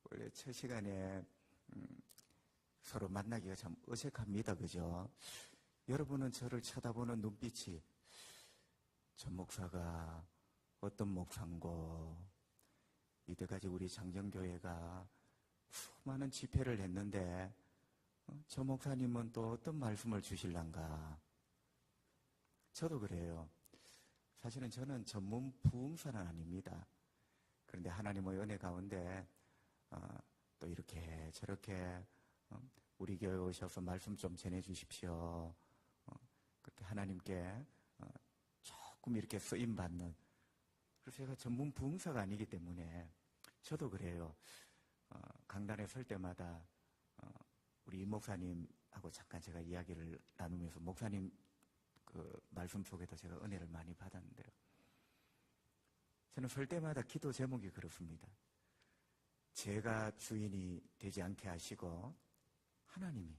원래 첫 시간에 서로 만나기가 참 어색합니다. 그죠? 여러분은 저를 쳐다보는 눈빛이 전 목사가 어떤 목사인고, 이때까지 우리 장정교회가 수많은 집회를 했는데 저 목사님은 또 어떤 말씀을 주실란가. 저도 그래요. 사실은 저는 전문 부흥사는 아닙니다. 그런데 하나님의 은혜 가운데 또 이렇게 저렇게 우리 교회에 오셔서 말씀 좀 전해주십시오. 그렇게 하나님께 조금 이렇게 쓰임받는, 그래서 제가 전문 부흥사가 아니기 때문에 저도 그래요. 강단에 설 때마다 우리 임 목사님하고 잠깐 제가 이야기를 나누면서 목사님 그 말씀 속에도 제가 은혜를 많이 받았는데요. 저는 설 때마다 기도 제목이 그렇습니다. 제가 주인이 되지 않게 하시고 하나님이,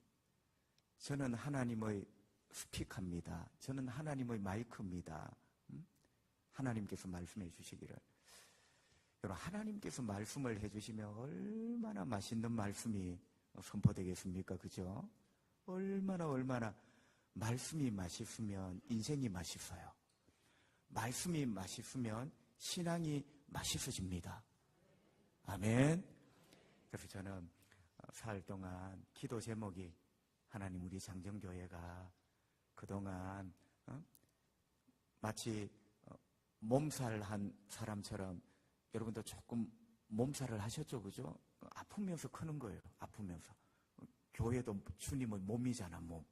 저는 하나님의 스피커입니다. 저는 하나님의 마이크입니다. 하나님께서 말씀해 주시기를. 여러분, 하나님께서 말씀을 해주시면 얼마나 맛있는 말씀이 선포되겠습니까? 그죠? 얼마나 말씀이 맛있으면 인생이 맛있어요. 말씀이 맛있으면 신앙이 맛있어집니다. 아멘. 그래서 저는 사흘 동안 기도 제목이, 하나님, 우리 장정교회가 그동안 마치 몸살한 사람처럼, 여러분도 조금 몸살을 하셨죠, 그죠? 아프면서 크는 거예요. 아프면서. 교회도 주님의 몸이잖아, 몸.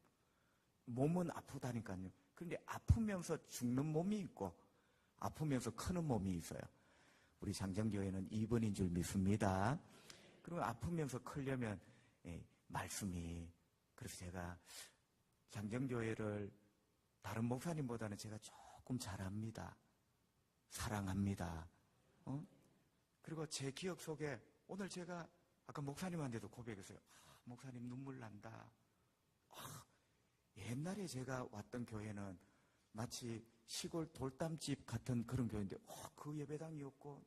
몸은 아프다니까요. 그런데 아프면서 죽는 몸이 있고 아프면서 크는 몸이 있어요. 우리 장정교회는 2번인 줄 믿습니다. 그리고 아프면서 크려면 말씀이, 그래서 제가 장정교회를 다른 목사님보다는 제가 조금 잘합니다. 사랑합니다. 그리고 제 기억 속에 오늘 제가 아까 목사님한테도 고백했어요. 목사님 눈물 난다. 옛날에 제가 왔던 교회는 마치 시골 돌담집 같은 그런 교회인데 그 예배당이었고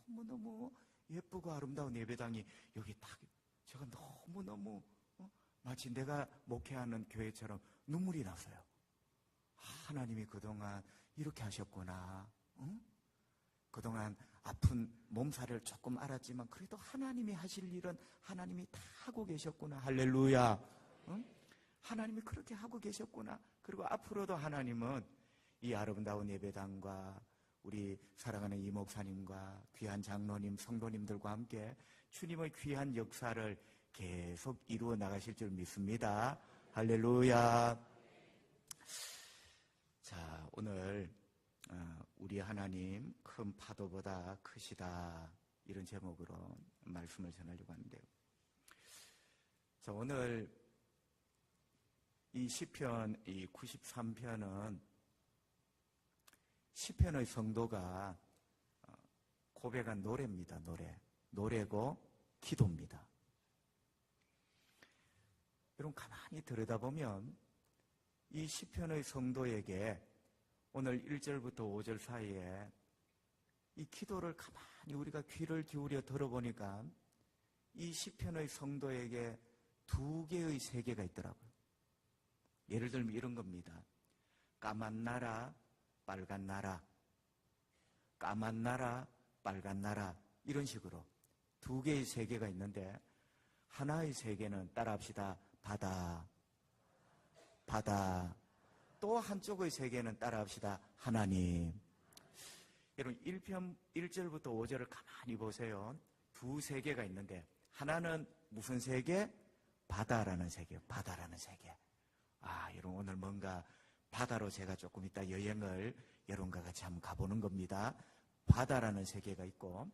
너무너무 예쁘고 아름다운 예배당이 여기 딱, 제가 너무너무 마치 내가 목회하는 교회처럼 눈물이 났어요. 하나님이 그동안 이렇게 하셨구나. 그동안 아픈 몸살을 조금 알았지만 그래도 하나님이 하실 일은 하나님이 다 하고 계셨구나. 할렐루야. 하나님이 그렇게 하고 계셨구나. 그리고 앞으로도 하나님은 이 아름다운 예배당과 우리 사랑하는 이 목사님과 귀한 장로님, 성도님들과 함께 주님의 귀한 역사를 계속 이루어 나가실 줄 믿습니다. 할렐루야. 자, 오늘 우리 하나님 큰 파도보다 크시다, 이런 제목으로 말씀을 전하려고 하는데요. 자, 오늘 이 시편, 이 93편은 시편의 성도가 고백한 노래입니다. 노래고 기도입니다. 여러분, 가만히 들여다보면 이 시편의 성도에게 오늘 1절부터 5절 사이에 이 기도를 가만히 우리가 귀를 기울여 들어보니까 이 시편의 성도에게 두 개의 세계가 있더라고요. 예를 들면 이런 겁니다. 까만 나라, 빨간 나라, 까만 나라, 빨간 나라, 이런 식으로 두 개의 세계가 있는데, 하나의 세계는 따라합시다. 바다. 또 한쪽의 세계는 따라합시다. 하나님. 여러분, 1절부터 5절을 가만히 보세요. 두 세계가 있는데, 하나는 무슨 세계? 바다라는 세계요. 바다라는 세계. 여러분, 오늘 뭔가 바다로 제가 조금 이따 여행을 여러분과 같이 한번 가보는 겁니다. 바다라는 세계가 있고,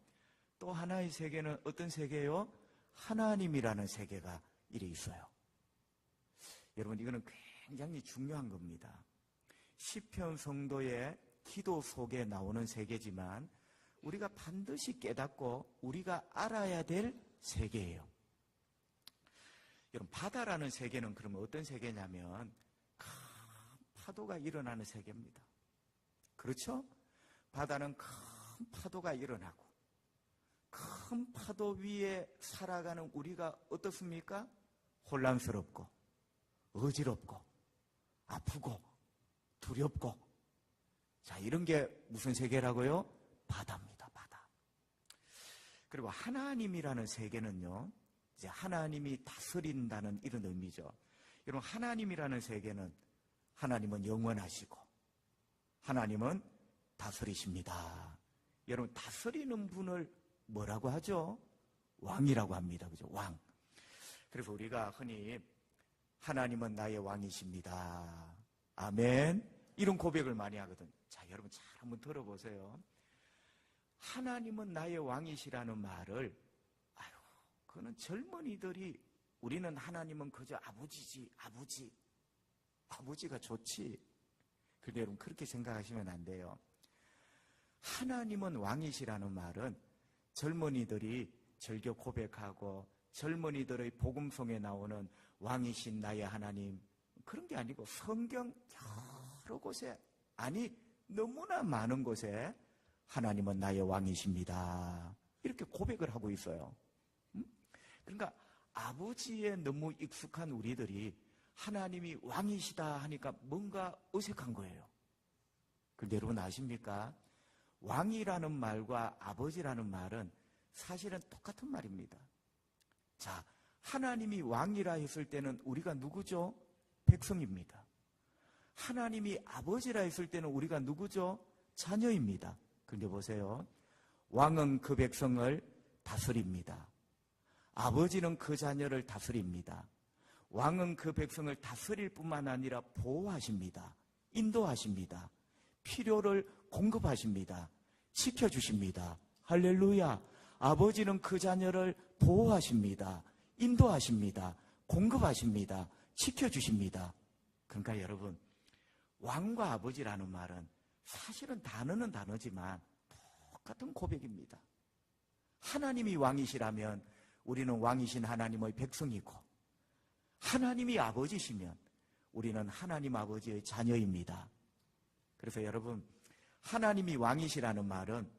또 하나의 세계는 어떤 세계요? 하나님이라는 세계가 이리 있어요. 여러분, 이거는 굉장히 중요한 겁니다. 시편 성도의 기도 속에 나오는 세계지만 우리가 반드시 깨닫고 우리가 알아야 될 세계예요. 여러분, 바다라는 세계는 그러면 어떤 세계냐면 큰 파도가 일어나는 세계입니다. 그렇죠? 바다는 큰 파도가 일어나고 큰 파도 위에 살아가는 우리가 어떻습니까? 혼란스럽고 어지럽고 아프고 두렵고, 자, 이런 게 무슨 세계라고요? 바다입니다. 바다. 그리고 하나님이라는 세계는요, 이제 하나님이 다스린다는 이런 의미죠. 여러분, 하나님이라는 세계는 하나님은 영원하시고 하나님은 다스리십니다. 여러분, 다스리는 분을 뭐라고 하죠? 왕이라고 합니다. 그죠? 왕. 그래서 우리가 흔히 하나님은 나의 왕이십니다. 아멘. 이런 고백을 많이 하거든요. 자, 여러분 잘 한번 들어보세요. 하나님은 나의 왕이시라는 말을, 그거는 젊은이들이, 우리는 하나님은 그저 아버지지, 아버지가 좋지. 그런데 여러분 그렇게 생각하시면 안 돼요. 하나님은 왕이시라는 말은 젊은이들이 즐겨 고백하고 젊은이들의 복음송에 나오는 왕이신 나의 하나님, 그런 게 아니고 성경 여러 곳에, 아니 너무나 많은 곳에 하나님은 나의 왕이십니다, 이렇게 고백을 하고 있어요. 그러니까 아버지에 너무 익숙한 우리들이 하나님이 왕이시다 하니까 뭔가 어색한 거예요. 그런데 여러분 아십니까? 왕이라는 말과 아버지라는 말은 사실은 똑같은 말입니다. 자, 하나님이 왕이라 했을 때는 우리가 누구죠? 백성입니다. 하나님이 아버지라 했을 때는 우리가 누구죠? 자녀입니다. 그런데 보세요. 왕은 그 백성을 다스립니다. 아버지는 그 자녀를 다스립니다. 왕은 그 백성을 다스릴 뿐만 아니라 보호하십니다. 인도하십니다. 필요를 공급하십니다. 지켜주십니다. 할렐루야. 아버지는 그 자녀를 보호하십니다. 인도하십니다. 공급하십니다. 지켜주십니다. 그러니까 여러분, 왕과 아버지라는 말은 사실은 단어는 단어지만 똑같은 고백입니다. 하나님이 왕이시라면 우리는 왕이신 하나님의 백성이고, 하나님이 아버지시면 우리는 하나님 아버지의 자녀입니다. 그래서 여러분, 하나님이 왕이시라는 말은,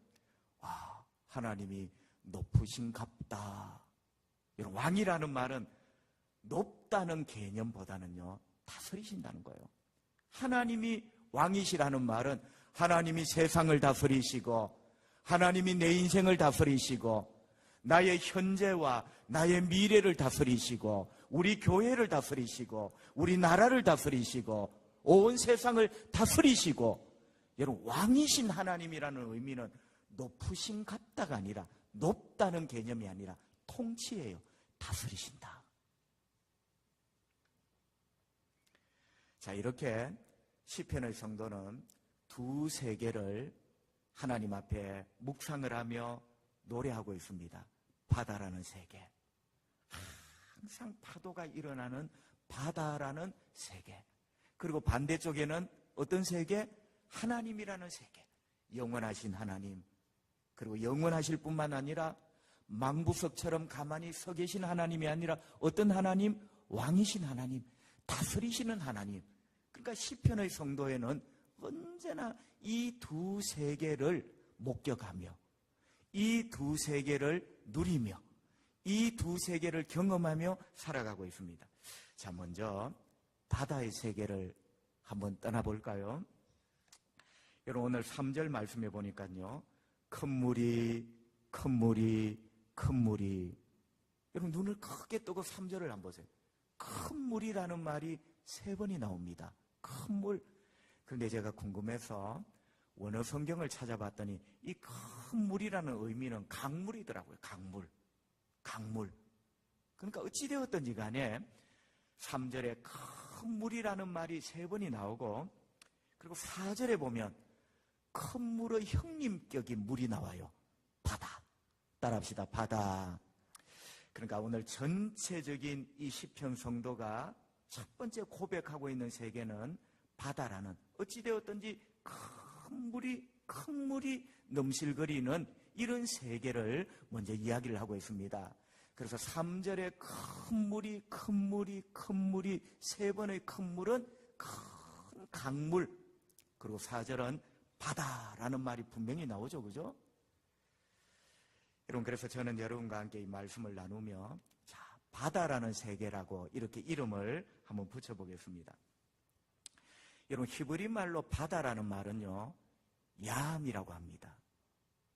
하나님이 높으신갑다. 여러분, 왕이라는 말은 높다는 개념보다는요, 다스리신다는 거예요. 하나님이 왕이시라는 말은 하나님이 세상을 다스리시고, 하나님이 내 인생을 다스리시고, 나의 현재와 나의 미래를 다스리시고, 우리 교회를 다스리시고, 우리 나라를 다스리시고, 온 세상을 다스리시고, 여러분, 왕이신 하나님이라는 의미는 높으신 같다가 아니라, 높다는 개념이 아니라 통치예요. 다스리신다. 자, 이렇게 시편의 성도는 두 세계를 하나님 앞에 묵상을 하며 노래하고 있습니다. 바다라는 세계, 항상 파도가 일어나는 바다라는 세계, 그리고 반대쪽에는 어떤 세계? 하나님이라는 세계, 영원하신 하나님, 그리고 영원하실 뿐만 아니라 망부석처럼 가만히 서 계신 하나님이 아니라 어떤 하나님? 왕이신 하나님, 다스리시는 하나님. 그러니까 시편의 성도에는 언제나 이 두 세계를 목격하며, 이 두 세계를 누리며, 이 두 세계를 경험하며 살아가고 있습니다. 자, 먼저 바다의 세계를 한번 떠나볼까요? 여러분, 오늘 3절 말씀해 보니까요, 큰 물이 여러분 눈을 크게 뜨고 3절을 한번 보세요. 큰 물이라는 말이 3번이 나옵니다. 큰 물. 그런데 제가 궁금해서 원어 성경을 찾아봤더니 이 큰 물이라는 의미는 강물이더라고요. 강물. 그러니까 어찌되었든지 간에 3절에 큰 물이라는 말이 3번이 나오고, 그리고 4절에 보면 큰 물의 형님격인 물이 나와요. 바다. 따라합시다. 바다. 그러니까 오늘 전체적인 이 시편 성도가 첫 번째 고백하고 있는 세계는 바다라는, 어찌되었든지 큰 물이 넘실거리는 이런 세계를 먼저 이야기를 하고 있습니다. 그래서 3절에 큰 물이 3번의 큰 물은 큰 강물, 그리고 4절은 바다라는 말이 분명히 나오죠. 그죠? 여러분, 그래서 저는 여러분과 함께 이 말씀을 나누며, 자, 바다라는 세계라고 이렇게 이름을 한번 붙여보겠습니다. 여러분, 히브리 말로 바다라는 말은요, 얌이라고 합니다.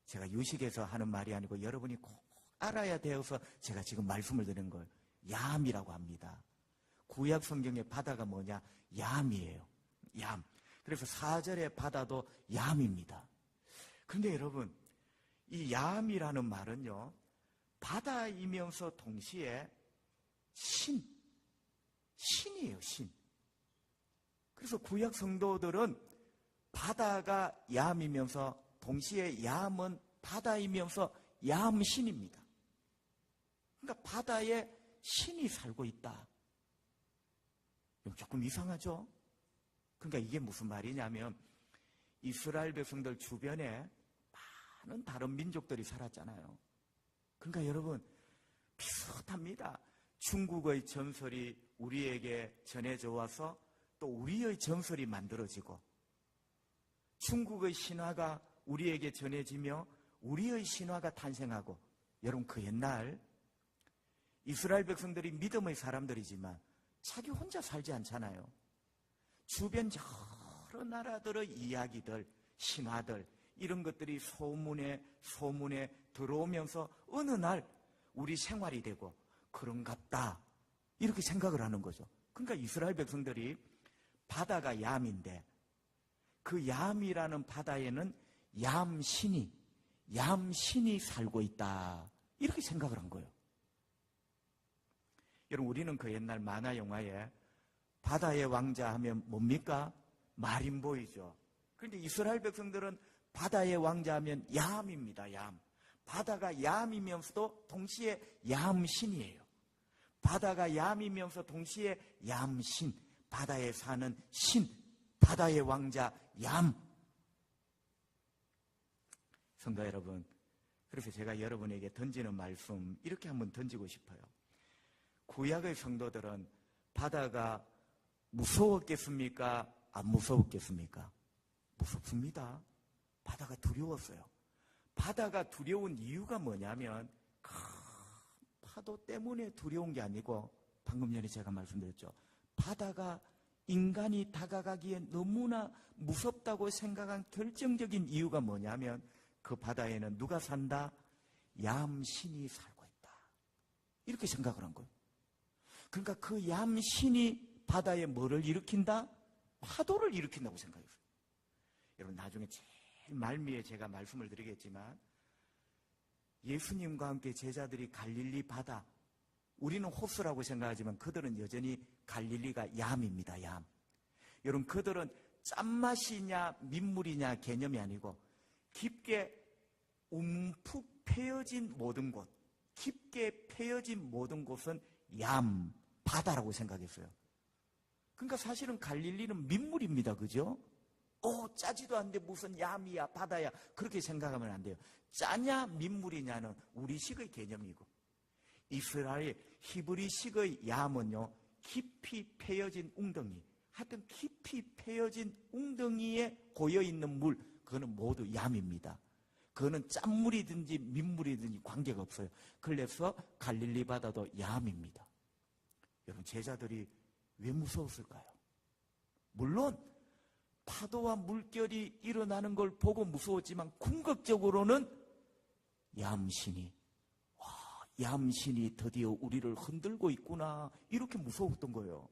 제가 유식에서 하는 말이 아니고 여러분이 꼭 알아야 되어서 제가 지금 말씀을 드리는 걸 얌이라고 합니다. 구약 성경의 바다가 뭐냐? 얌이에요. 얌. 그래서 4절의 바다도 얌입니다. 그런데 여러분, 이 얌이라는 말은요, 바다이면서 동시에 신이에요, 신. 그래서 구약 성도들은 바다가 얌이면서 동시에 얌은 바다이면서 얌신입니다. 그러니까 바다에 신이 살고 있다. 조금 이상하죠? 그러니까 이게 무슨 말이냐면, 이스라엘 백성들 주변에 많은 다른 민족들이 살았잖아요. 그러니까 여러분, 비슷합니다. 중국의 전설이 우리에게 전해져 와서 또 우리의 전설이 만들어지고, 중국의 신화가 우리에게 전해지며 우리의 신화가 탄생하고, 여러분, 그 옛날 이스라엘 백성들이 믿음의 사람들이지만 자기 혼자 살지 않잖아요. 주변 여러 나라들의 이야기들, 신화들, 이런 것들이 소문에 들어오면서 어느 날 우리 생활이 되고 그런갑다, 이렇게 생각을 하는 거죠. 그러니까 이스라엘 백성들이 바다가 얌인데 그 얌이라는 바다에는 얌신이 살고 있다, 이렇게 생각을 한 거예요. 여러분, 우리는 그 옛날 만화 영화에 바다의 왕자 하면 뭡니까? 마린보이죠. 그런데 이스라엘 백성들은 바다의 왕자 하면 얌입니다. 얌. 바다가 얌이면서도 동시에 얌신이에요. 바다가 얌이면서 동시에 얌신, 바다에 사는 신, 바다의 왕자 얌. 성도 여러분, 그래서 제가 여러분에게 던지는 말씀, 이렇게 한번 던지고 싶어요. 구약의 성도들은 바다가 무서웠겠습니까? 안 무서웠겠습니까? 무섭습니다. 바다가 두려웠어요. 바다가 두려운 이유가 뭐냐면 큰 파도 때문에 두려운 게 아니고, 방금 전에 제가 말씀드렸죠. 바다가 인간이 다가가기에 너무나 무섭다고 생각한 결정적인 이유가 뭐냐면, 그 바다에는 누가 산다? 얌신이 살고 있다, 이렇게 생각을 한 거예요. 그러니까 그 얌신이 바다에 뭐를 일으킨다? 파도를 일으킨다고 생각했어요. 여러분, 나중에 제일 말미에 제가 말씀을 드리겠지만, 예수님과 함께 제자들이 갈릴리 바다, 우리는 호수라고 생각하지만 그들은 여전히 갈릴리가 얌입니다. 얌. 여러분, 그들은 짠맛이냐 민물이냐 개념이 아니고 깊게 움푹 패여진 모든 곳, 깊게 패여진 모든 곳은 얌, 바다라고 생각했어요. 그러니까 사실은 갈릴리는 민물입니다. 그죠? 짜지도 않는데 무슨 얌이야, 바다야, 그렇게 생각하면 안 돼요. 짜냐 민물이냐는 우리식의 개념이고, 이스라엘 히브리식의 얌은요, 깊이 패여진 웅덩이, 하여튼 깊이 패여진 웅덩이에 고여있는 물, 그거는 모두 얌입니다. 그거는 짠물이든지 민물이든지 관계가 없어요. 그래서 갈릴리 바다도 얌입니다. 여러분, 제자들이 왜 무서웠을까요? 물론 파도와 물결이 일어나는 걸 보고 무서웠지만 궁극적으로는 얌신이 드디어 우리를 흔들고 있구나, 이렇게 무서웠던 거예요.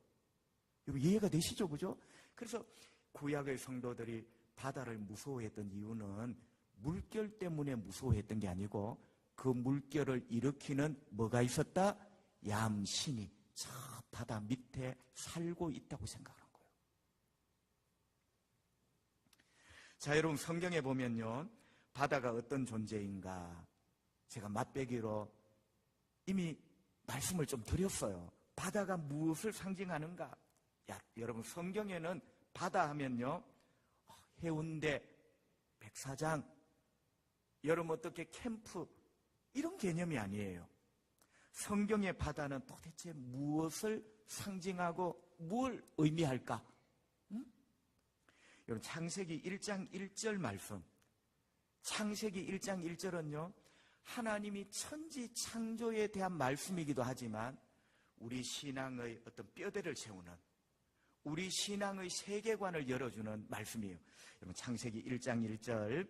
여러분, 이해가 되시죠? 그죠? 그래서 구약의 성도들이 바다를 무서워했던 이유는 물결 때문에 무서워했던 게 아니고, 그 물결을 일으키는 뭐가 있었다? 얌신이 저 바다 밑에 살고 있다고 생각한 거예요. 자, 여러분, 성경에 보면요, 바다가 어떤 존재인가 제가 맛배기로 이미 말씀을 좀 드렸어요. 바다가 무엇을 상징하는가? 여러분, 성경에는 바다 하면요, 해운대, 백사장, 여러분 어떻게 캠프, 이런 개념이 아니에요. 성경의 바다는 도대체 무엇을 상징하고 뭘 의미할까? 여러분, 창세기 1장 1절 말씀, 창세기 1장 1절은요 하나님이 천지 창조에 대한 말씀이기도 하지만 우리 신앙의 어떤 뼈대를 세우는, 우리 신앙의 세계관을 열어주는 말씀이에요. 여러분, 창세기 1장 1절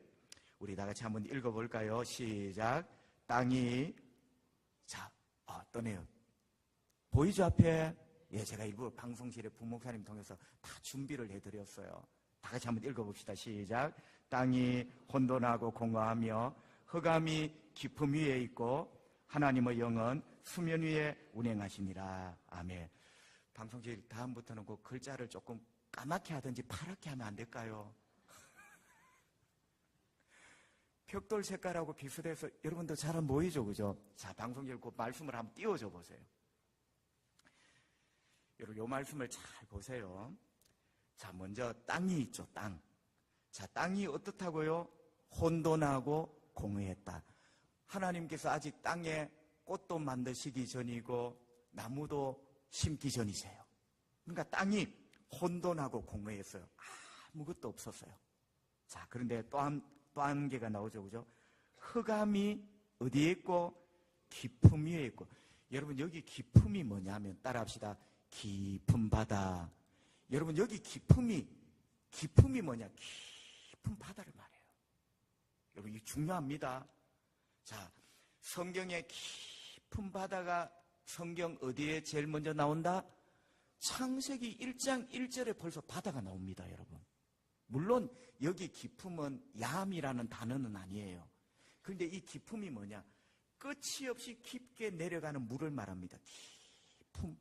우리 다 같이 한번 읽어볼까요? 시작. 땅이, 자, 떠네요. 보이죠 앞에? 예, 제가 일부 방송실에 부목사님 통해서 다 준비를 해드렸어요. 다 같이 한번 읽어봅시다. 시작. 땅이 혼돈하고 공허하며 흑암이 깊음 위에 있고 하나님의 영은 수면 위에 운행하시니라. 아멘. 방송실 다음부터는 그 글자를 조금 까맣게 하든지 파랗게 하면 안 될까요? 벽돌 색깔하고 비슷해서 여러분도 잘 안 보이죠, 그죠? 자, 방송실 그 말씀을 한번 띄워줘 보세요. 여러분, 요 말씀을 잘 보세요. 자, 먼저 땅이 있죠, 땅. 자, 땅이 어떻다고요? 혼돈하고 공허했다. 하나님께서 아직 땅에 꽃도 만드시기 전이고 나무도 심기 전이세요. 그러니까 땅이 혼돈하고 공허했어요. 아무것도 없었어요. 자, 그런데 또 한 개가 나오죠, 그죠? 흑암이 어디에 있고 깊음 위에 있고. 여러분, 여기 깊음이 뭐냐면 따라합시다. 깊은 바다. 여러분, 여기 깊음이 뭐냐? 깊은 바다를 말해요. 여러분, 이게 중요합니다. 자, 성경에 깊은 바다가 성경 어디에 제일 먼저 나온다? 창세기 1장 1절에 벌써 바다가 나옵니다, 여러분. 물론 여기 깊음은 야함이라는 단어는 아니에요. 그런데 이 깊음이 뭐냐? 끝이 없이 깊게 내려가는 물을 말합니다. 깊음.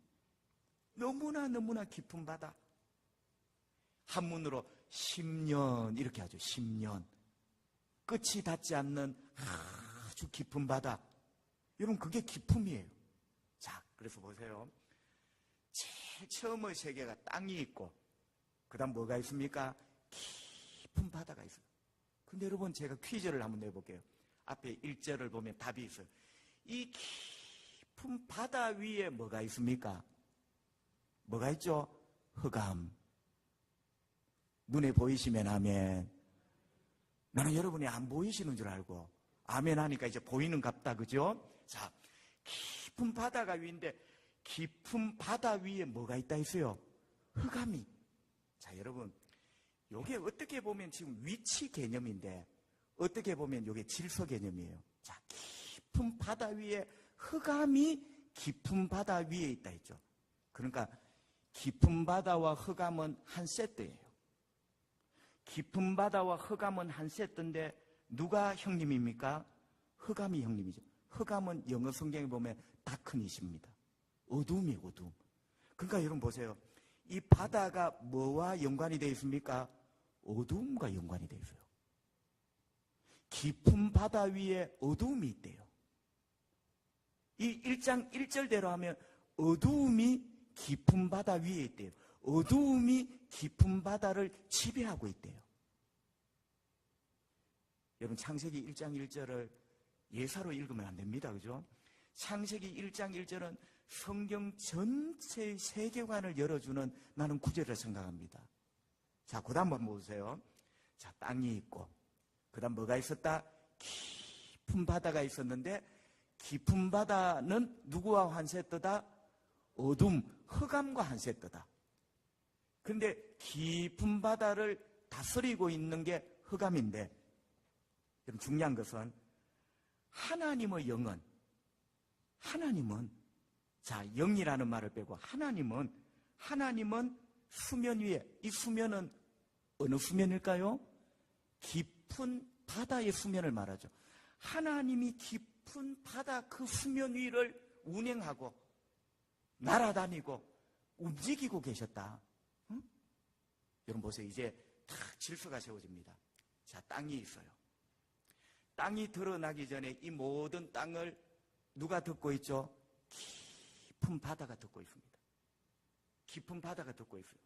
너무나 깊은 바다. 한문으로 10년 이렇게 하죠. 10년. 끝이 닿지 않는 아주 깊은 바다. 여러분, 그게 깊음이에요. 자, 그래서 보세요. 제일 처음의 세계가 땅이 있고 그 다음 뭐가 있습니까? 깊은 바다가 있어요. 근데 여러분, 제가 퀴즈를 한번 내볼게요. 앞에 1절을 보면 답이 있어요. 이 깊은 바다 위에 뭐가 있습니까? 뭐가 있죠? 흑암. 눈에 보이시면 아멘. 나는 여러분이 안 보이시는 줄 알고 아멘 하니까 이제 보이는 갑다, 그죠? 자, 깊은 바다가 위인데 깊은 바다 위에 뭐가 있다 했어요? 흑암이. 자, 여러분, 요게 어떻게 보면 지금 위치 개념인데 어떻게 보면 요게 질서 개념이에요. 자, 깊은 바다 위에 흑암이 깊은 바다 위에 있다 했죠. 그러니까 깊은 바다와 흑암은 한 세트예요. 깊은 바다와 흑암은 한 세트인데 누가 형님입니까? 흑암이 형님이죠. 흑암은 영어 성경에 보면 다크닛입니다. 어둠이에요, 어둠. 그러니까 여러분 보세요. 이 바다가 뭐와 연관이 되어 있습니까? 어둠과 연관이 되어 있어요. 깊은 바다 위에 어둠이 있대요. 이 1장 1절대로 하면 어둠이 깊은 바다 위에 있대요. 어두움이 깊은 바다를 지배하고 있대요. 여러분, 창세기 1장 1절을 예사로 읽으면 안 됩니다, 그죠? 창세기 1장 1절은 성경 전체의 세계관을 열어주는 나는 구절을 생각합니다. 자, 그 다음 한번 보세요. 자, 땅이 있고 그 다음 뭐가 있었다? 깊은 바다가 있었는데 깊은 바다는 누구와 한 세트다? 어둠, 흑암과 한 세트다. 근데 깊은 바다를 다스리고 있는 게 흑암인데, 여러분, 중요한 것은 하나님의 영은, 자, 영이라는 말을 빼고 하나님은 수면 위에, 이 수면은 어느 수면일까요? 깊은 바다의 수면을 말하죠. 하나님이 깊은 바다 그 수면 위를 운행하고 날아다니고 움직이고 계셨다. 응? 여러분 보세요. 이제 다 질서가 세워집니다. 자, 땅이 있어요. 땅이 드러나기 전에 이 모든 땅을 누가 덮고 있죠? 깊은 바다가 덮고 있습니다. 깊은 바다가 덮고 있어요.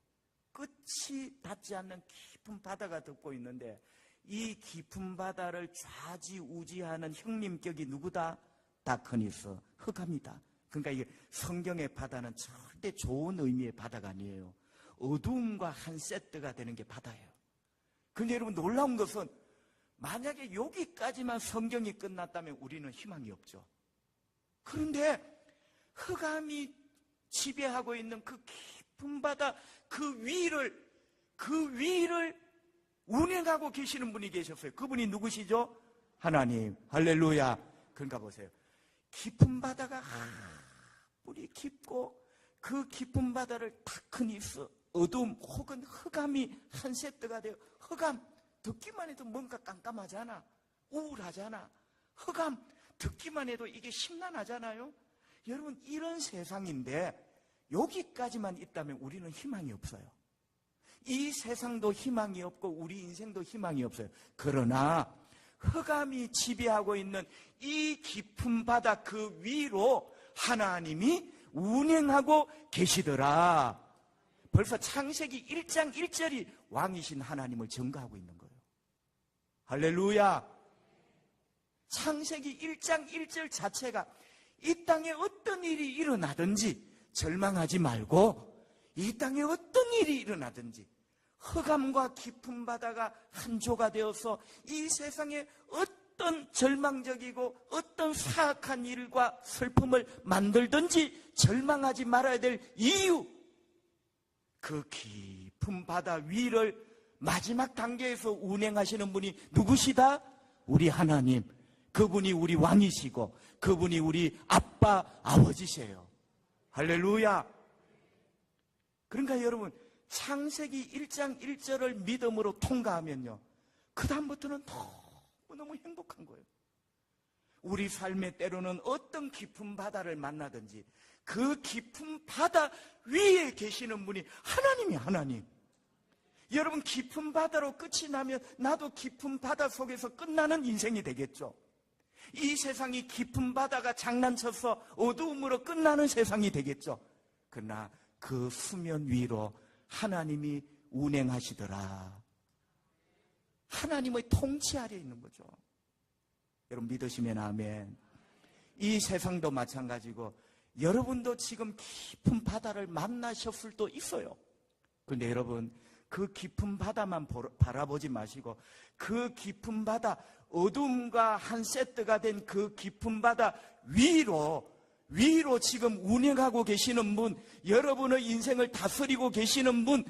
끝이 닿지 않는 깊은 바다가 덮고 있는데 이 깊은 바다를 좌지우지하는 형님격이 누구다? 다크니스, 흑암이다. 그러니까 이게 성경의 바다는 절대 좋은 의미의 바다가 아니에요. 어두움과 한 세트가 되는 게 바다예요. 근데 여러분 놀라운 것은 만약에 여기까지만 성경이 끝났다면 우리는 희망이 없죠. 그런데 흑암이 지배하고 있는 그 깊은 바다 그 위를 운행하고 계시는 분이 계셨어요. 그분이 누구시죠? 하나님. 할렐루야. 그러니까 보세요. 깊은 바다가 뿌리 깊고 그 깊은 바다를 타크니스 어둠 혹은 흑암이 한 세트가 돼요. 흑암 듣기만 해도 뭔가 깜깜하잖아. 우울하잖아. 흑암 듣기만 해도 이게 심란하잖아요. 여러분 이런 세상인데 여기까지만 있다면 우리는 희망이 없어요. 이 세상도 희망이 없고 우리 인생도 희망이 없어요. 그러나 흑암이 지배하고 있는 이 깊은 바다 그 위로 하나님이 운행하고 계시더라. 벌써 창세기 1장 1절이 왕이신 하나님을 증거하고 있는 거예요. 할렐루야. 창세기 1장 1절 자체가 이 땅에 어떤 일이 일어나든지 절망하지 말고 이 땅에 어떤 일이 일어나든지 흑암과 깊은 바다가 한 조가 되어서 이 세상에 어떤 절망적이고 어떤 사악한 일과 슬픔을 만들든지 절망하지 말아야 될 이유, 그 깊은 바다 위를 마지막 단계에서 운행하시는 분이 누구시다? 우리 하나님. 그분이 우리 왕이시고 그분이 우리 아빠, 아버지세요. 할렐루야. 그러니까 여러분 창세기 1장 1절을 믿음으로 통과하면요 그 다음부터는 너무너무 행복한 거예요. 우리 삶의 때로는 어떤 깊은 바다를 만나든지 그 깊은 바다 위에 계시는 분이 하나님이 하나님. 여러분 깊은 바다로 끝이 나면 나도 깊은 바다 속에서 끝나는 인생이 되겠죠. 이 세상이 깊은 바다가 장난쳐서 어두움으로 끝나는 세상이 되겠죠. 그러나 그 수면 위로 하나님이 운행하시더라. 하나님의 통치 아래 있는 거죠. 여러분 믿으시면 아멘. 이 세상도 마찬가지고 여러분도 지금 깊은 바다를 만나셨을 수도 있어요. 그런데 여러분 그 깊은 바다만 바라보지 마시고 그 깊은 바다 어둠과 한 세트가 된 그 깊은 바다 위로 지금 운행하고 계시는 분, 여러분의 인생을 다스리고 계시는 분,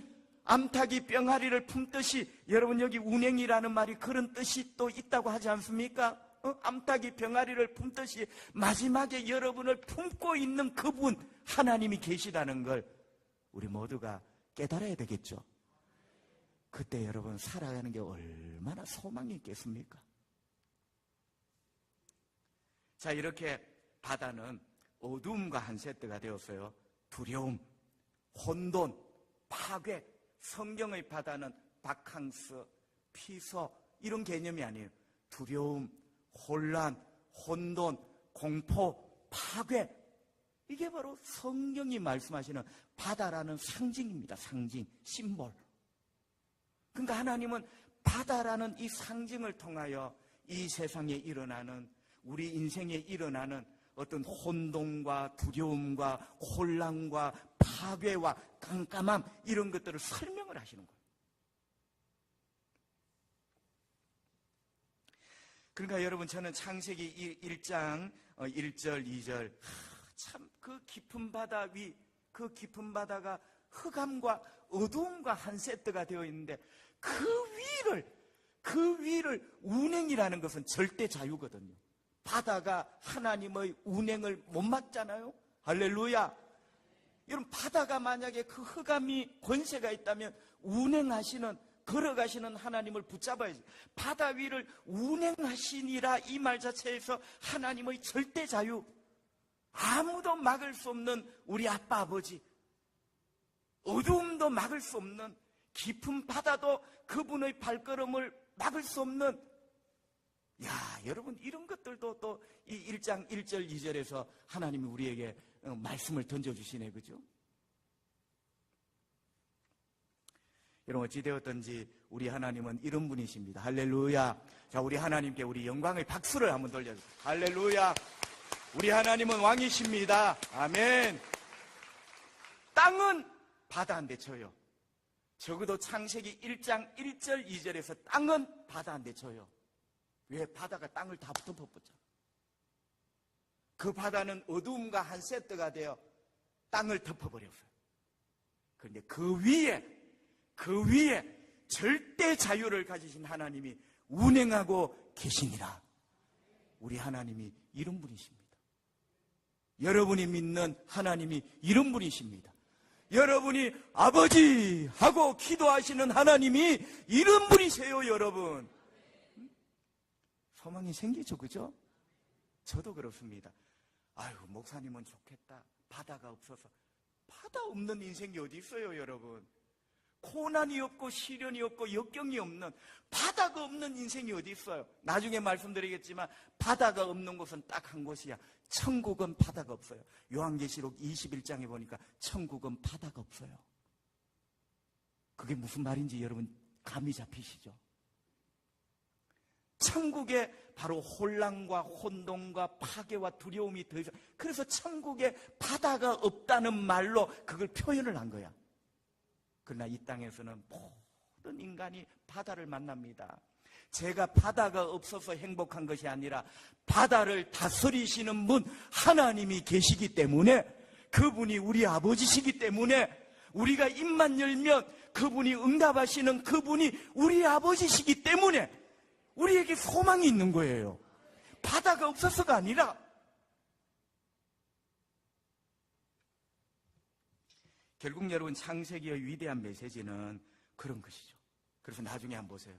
암탉이 뿅아리를 품듯이 여러분 여기 운행이라는 말이 그런 뜻이 또 있다고 하지 않습니까? 암탉이 병아리를 품듯이 마지막에 여러분을 품고 있는 그분 하나님이 계시다는 걸 우리 모두가 깨달아야 되겠죠. 그때 여러분 살아가는 게 얼마나 소망이 있겠습니까? 자, 이렇게 바다는 어둠과 한 세트가 되었어요. 두려움, 혼돈, 파괴. 성경의 바다는 바캉스, 피서 이런 개념이 아니에요. 두려움, 혼란, 혼돈, 공포, 파괴. 이게 바로 성경이 말씀하시는 바다라는 상징입니다. 상징, 심볼. 그러니까 하나님은 바다라는 이 상징을 통하여 이 세상에 일어나는 우리 인생에 일어나는 어떤 혼돈과 두려움과 혼란과 파괴와 깜깜함 이런 것들을 설명을 하시는 거예요. 그러니까 여러분 저는 창세기 1장 1절 2절 참 그 깊은 바다 위 그 깊은 바다가 흑암과 어두움과 한 세트가 되어 있는데 그 위를 운행이라는 것은 절대 자유거든요. 바다가 하나님의 운행을 못 막잖아요. 할렐루야. 여러분 바다가 만약에 그 흑암이 권세가 있다면 운행하시는 걸어가시는 하나님을 붙잡아야지. 바다 위를 운행하시니라 이 말 자체에서 하나님의 절대 자유, 아무도 막을 수 없는 우리 아빠 아버지, 어두움도 막을 수 없는 깊은 바다도 그분의 발걸음을 막을 수 없는, 야 여러분 이런 것들도 또 이 1장 1절 2절에서 하나님이 우리에게 말씀을 던져주시네. 그죠? 여러분 어찌되었든지 우리 하나님은 이런 분이십니다. 할렐루야. 자, 우리 하나님께 우리 영광의 박수를 한번 돌려주세요. 할렐루야. 우리 하나님은 왕이십니다. 아멘. 땅은 바다 한 대 쳐요. 적어도 창세기 1장 1절 2절에서 땅은 바다 한 대 쳐요. 왜? 바다가 땅을 다 덮어버렸잖아. 그 바다는 어두움과 한 세트가 되어 땅을 덮어버렸어요. 그런데 그 위에 절대 자유를 가지신 하나님이 운행하고 계시니라. 우리 하나님이 이런 분이십니다. 여러분이 믿는 하나님이 이런 분이십니다. 여러분이 아버지 하고 기도하시는 하나님이 이런 분이세요, 여러분. 소망이 생기죠, 그죠? 저도 그렇습니다. 아유, 목사님은 좋겠다. 바다가 없어서. 바다 없는 인생이 어디 있어요, 여러분? 고난이 없고 시련이 없고 역경이 없는, 바다가 없는 인생이 어디 있어요? 나중에 말씀드리겠지만 바다가 없는 곳은 딱 한 곳이야. 천국은 바다가 없어요. 요한계시록 21장에 보니까 천국은 바다가 없어요. 그게 무슨 말인지 여러분 감이 잡히시죠? 천국에 바로 혼란과 혼돈과 파괴와 두려움이 더 이상, 그래서 천국에 바다가 없다는 말로 그걸 표현을 한 거야. 그러나 이 땅에서는 모든 인간이 바다를 만납니다. 제가 바다가 없어서 행복한 것이 아니라 바다를 다스리시는 분 하나님이 계시기 때문에, 그분이 우리 아버지시기 때문에, 우리가 입만 열면 그분이 응답하시는 그분이 우리 아버지시기 때문에 우리에게 소망이 있는 거예요. 바다가 없어서가 아니라. 결국 여러분, 창세기의 위대한 메시지는 그런 것이죠. 그래서 나중에 한번 보세요.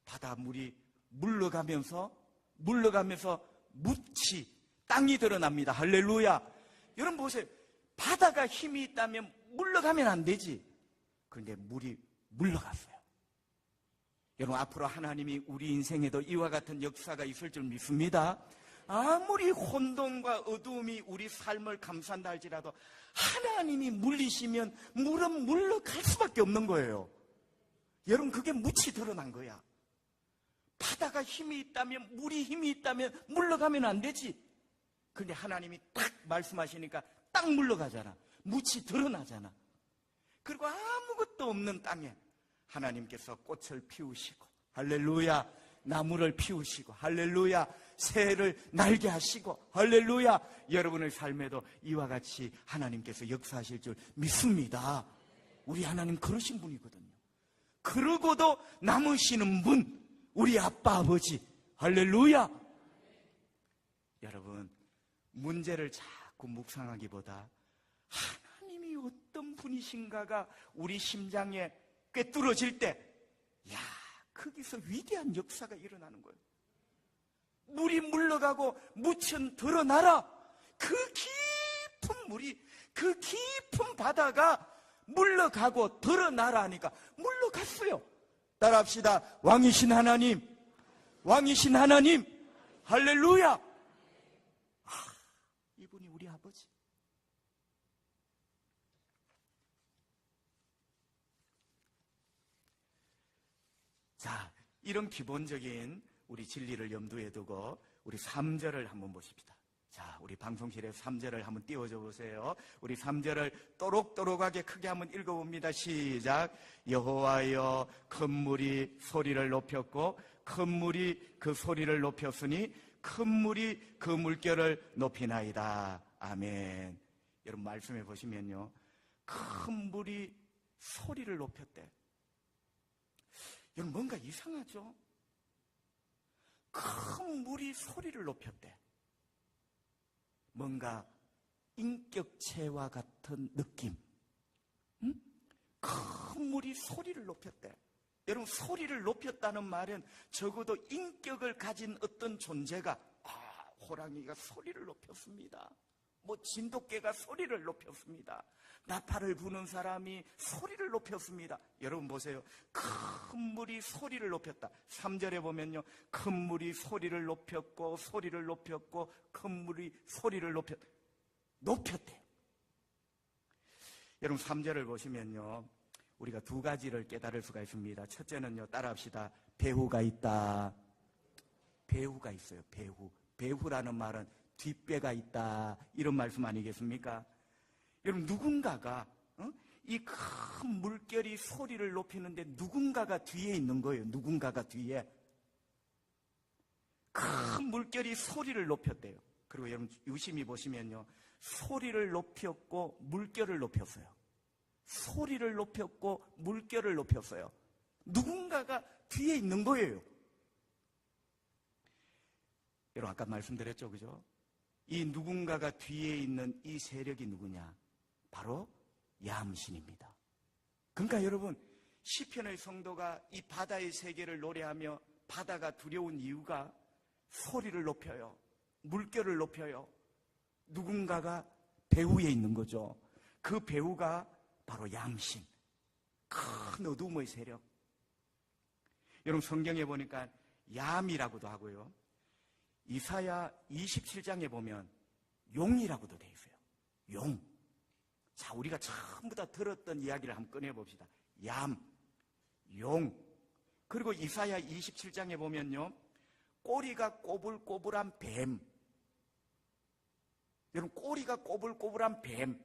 바다 물이 물러가면서 묻이 땅이 드러납니다. 할렐루야. 여러분 보세요. 바다가 힘이 있다면 물러가면 안 되지. 그런데 물이 물러갔어요. 여러분, 앞으로 하나님이 우리 인생에도 이와 같은 역사가 있을 줄 믿습니다. 아무리 혼돈과 어두움이 우리 삶을 감싼다 할지라도 하나님이 물리시면 물은 물러갈 수밖에 없는 거예요. 여러분, 그게 묻이 드러난 거야. 바다가 힘이 있다면, 물이 힘이 있다면 물러가면 안 되지. 그런데 하나님이 딱 말씀하시니까 딱 물러가잖아. 묻이 드러나잖아. 그리고 아무것도 없는 땅에 하나님께서 꽃을 피우시고, 할렐루야, 나무를 피우시고, 할렐루야, 새를 날게 하시고, 할렐루야, 여러분의 삶에도 이와 같이 하나님께서 역사하실 줄 믿습니다. 우리 하나님 그러신 분이거든요. 그러고도 남으시는 분, 우리 아빠 아버지, 할렐루야. 여러분, 문제를 자꾸 묵상하기보다 하나님이 어떤 분이신가가 우리 심장에 꿰뚫어질 때, 야, 거기서 위대한 역사가 일어나는 거예요. 물이 물러가고 묻은 드러나라. 그 깊은 물이, 그 깊은 바다가 물러가고 드러나라 하니까 물러갔어요. 따라합시다. 왕이신 하나님, 왕이신 하나님, 할렐루야. 이분이 우리 아버지. 자, 이런 기본적인 우리 진리를 염두에 두고 우리 3절을 한번 보십시다. 자, 우리 방송실에 3절을 한번 띄워줘 보세요. 우리 3절을 또록또록하게 크게 한번 읽어봅니다. 시작. 여호와여, 큰 물이 소리를 높였고 큰 물이 그 소리를 높였으니 큰 물이 그 물결을 높이나이다. 아멘. 여러분, 말씀해 보시면요, 큰 물이 소리를 높였대. 여러분, 뭔가 이상하죠? 큰 물이 소리를 높였대. 뭔가 인격체와 같은 느낌. 응? 큰 물이 소리를 높였대. 여러분, 소리를 높였다는 말은 적어도 인격을 가진 어떤 존재가, 호랑이가 소리를 높였습니다. 진돗개가 소리를 높였습니다. 나팔을 부는 사람이 소리를 높였습니다. 여러분 보세요. 큰 물이 소리를 높였다. 3절에 보면요, 큰 물이 소리를 높였고 소리를 높였고 큰 물이 소리를 높였대. 여러분, 3절을 보시면요, 우리가 두 가지를 깨달을 수가 있습니다. 첫째는요, 따라합시다. 배후가 있다. 배후가 있어요. 배후라는 말은 뒷배가 있다, 이런 말씀 아니겠습니까? 여러분, 누군가가 이 큰 물결이 소리를 높이는데 누군가가 뒤에 있는 거예요. 누군가가 뒤에. 큰 물결이 소리를 높였대요. 그리고 여러분 유심히 보시면요, 소리를 높였고 물결을 높였어요. 소리를 높였고 물결을 높였어요. 누군가가 뒤에 있는 거예요. 여러분 아까 말씀드렸죠, 그죠? 이 누군가가 뒤에 있는 이 세력이 누구냐? 바로 야음신입니다. 그러니까 여러분, 시편의 성도가 이 바다의 세계를 노래하며 바다가 두려운 이유가 소리를 높여요. 물결을 높여요. 누군가가 배후에 있는 거죠. 그 배후가 바로 야음신, 큰 어둠의 세력. 여러분 성경에 보니까 야암이라고도 하고요, 이사야 27장에 보면 용이라고도 되어 있어요. 용. 자, 우리가 전부 다 들었던 이야기를 한번 꺼내봅시다. 얌, 용. 그리고 이사야 27장에 보면요, 꼬리가 꼬불꼬불한 뱀. 여러분, 꼬리가 꼬불꼬불한 뱀.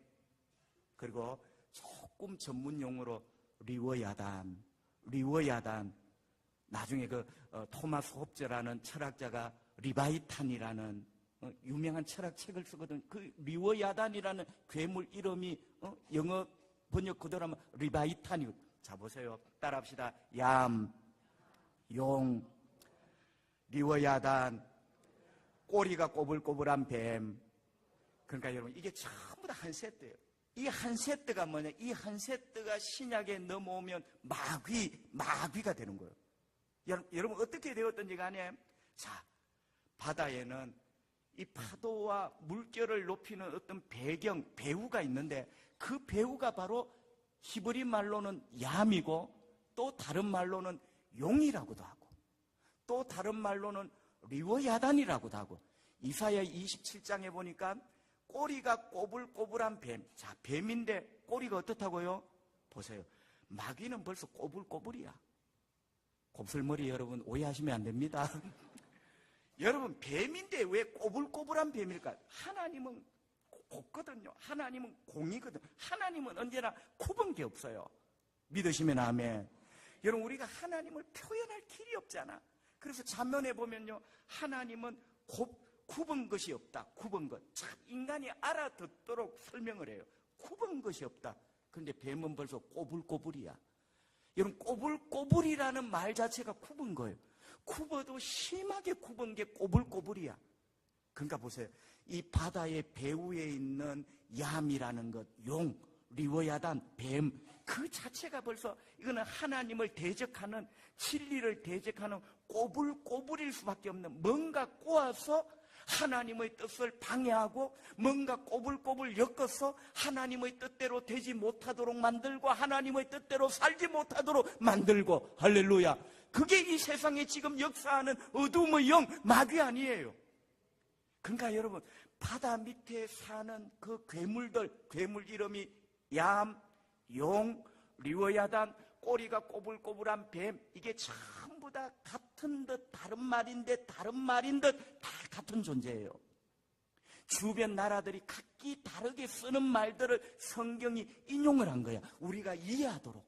그리고 조금 전문 용어로 리워야단. 나중에 토마스 홉저라는 철학자가 리바이탄이라는 유명한 철학책을 쓰거든. 그 리워야단이라는 괴물 이름이 영어 번역 그대로 하면 리바이탄이거든. 자, 보세요. 따라합시다. 얌, 용, 리워야단, 꼬리가 꼬불꼬불한 뱀. 그러니까 여러분, 이게 전부 다 한 세트예요. 이 한 세트가 뭐냐? 이 한 세트가 신약에 넘어오면 마귀가 되는 거예요. 여러분 어떻게 되었던지 간에, 자, 바다에는 이 파도와 물결을 높이는 어떤 배후가 있는데, 그 배후가 바로 히브리 말로는 얌이고, 또 다른 말로는 용이라고도 하고, 또 다른 말로는 리워야단이라고도 하고, 이사야 27장에 보니까 꼬리가 꼬불꼬불한 뱀. 자, 뱀인데 꼬리가 어떻다고요? 보세요. 마귀는 벌써 꼬불꼬불이야. 곱슬머리 여러분 오해하시면 안 됩니다. 여러분, 뱀인데 왜 꼬불꼬불한 뱀일까? 하나님은 곱거든요. 하나님은 공이거든. 하나님은 언제나 굽은 게 없어요. 믿으시면 아멘. 여러분, 우리가 하나님을 표현할 길이 없잖아. 그래서 잠언에 보면요, 하나님은 굽은 것이 없다. 굽은 것. 참 인간이 알아듣도록 설명을 해요. 굽은 것이 없다. 그런데 뱀은 벌써 꼬불꼬불이야. 여러분, 꼬불꼬불이라는 말 자체가 굽은 거예요. 굽어도 심하게 굽은 게 꼬불꼬불이야. 그러니까 보세요. 이 바다의 배후에 있는 얌이라는 것, 용, 리워야단, 뱀, 그 자체가 벌써 이거는 하나님을 대적하는, 진리를 대적하는 꼬불꼬불일 수밖에 없는, 뭔가 꼬아서 하나님의 뜻을 방해하고, 뭔가 꼬불꼬불 엮어서 하나님의 뜻대로 되지 못하도록 만들고, 하나님의 뜻대로 살지 못하도록 만들고. 할렐루야. 그게 이 세상에 지금 역사하는 어둠의 영, 마귀 아니에요. 그러니까 여러분, 바다 밑에 사는 그 괴물 이름이 얌, 용, 리워야단, 꼬리가 꼬불꼬불한 뱀, 이게 전부 다 같은 듯 다른 말인 듯 다 같은 존재예요. 주변 나라들이 각기 다르게 쓰는 말들을 성경이 인용을 한 거야. 우리가 이해하도록.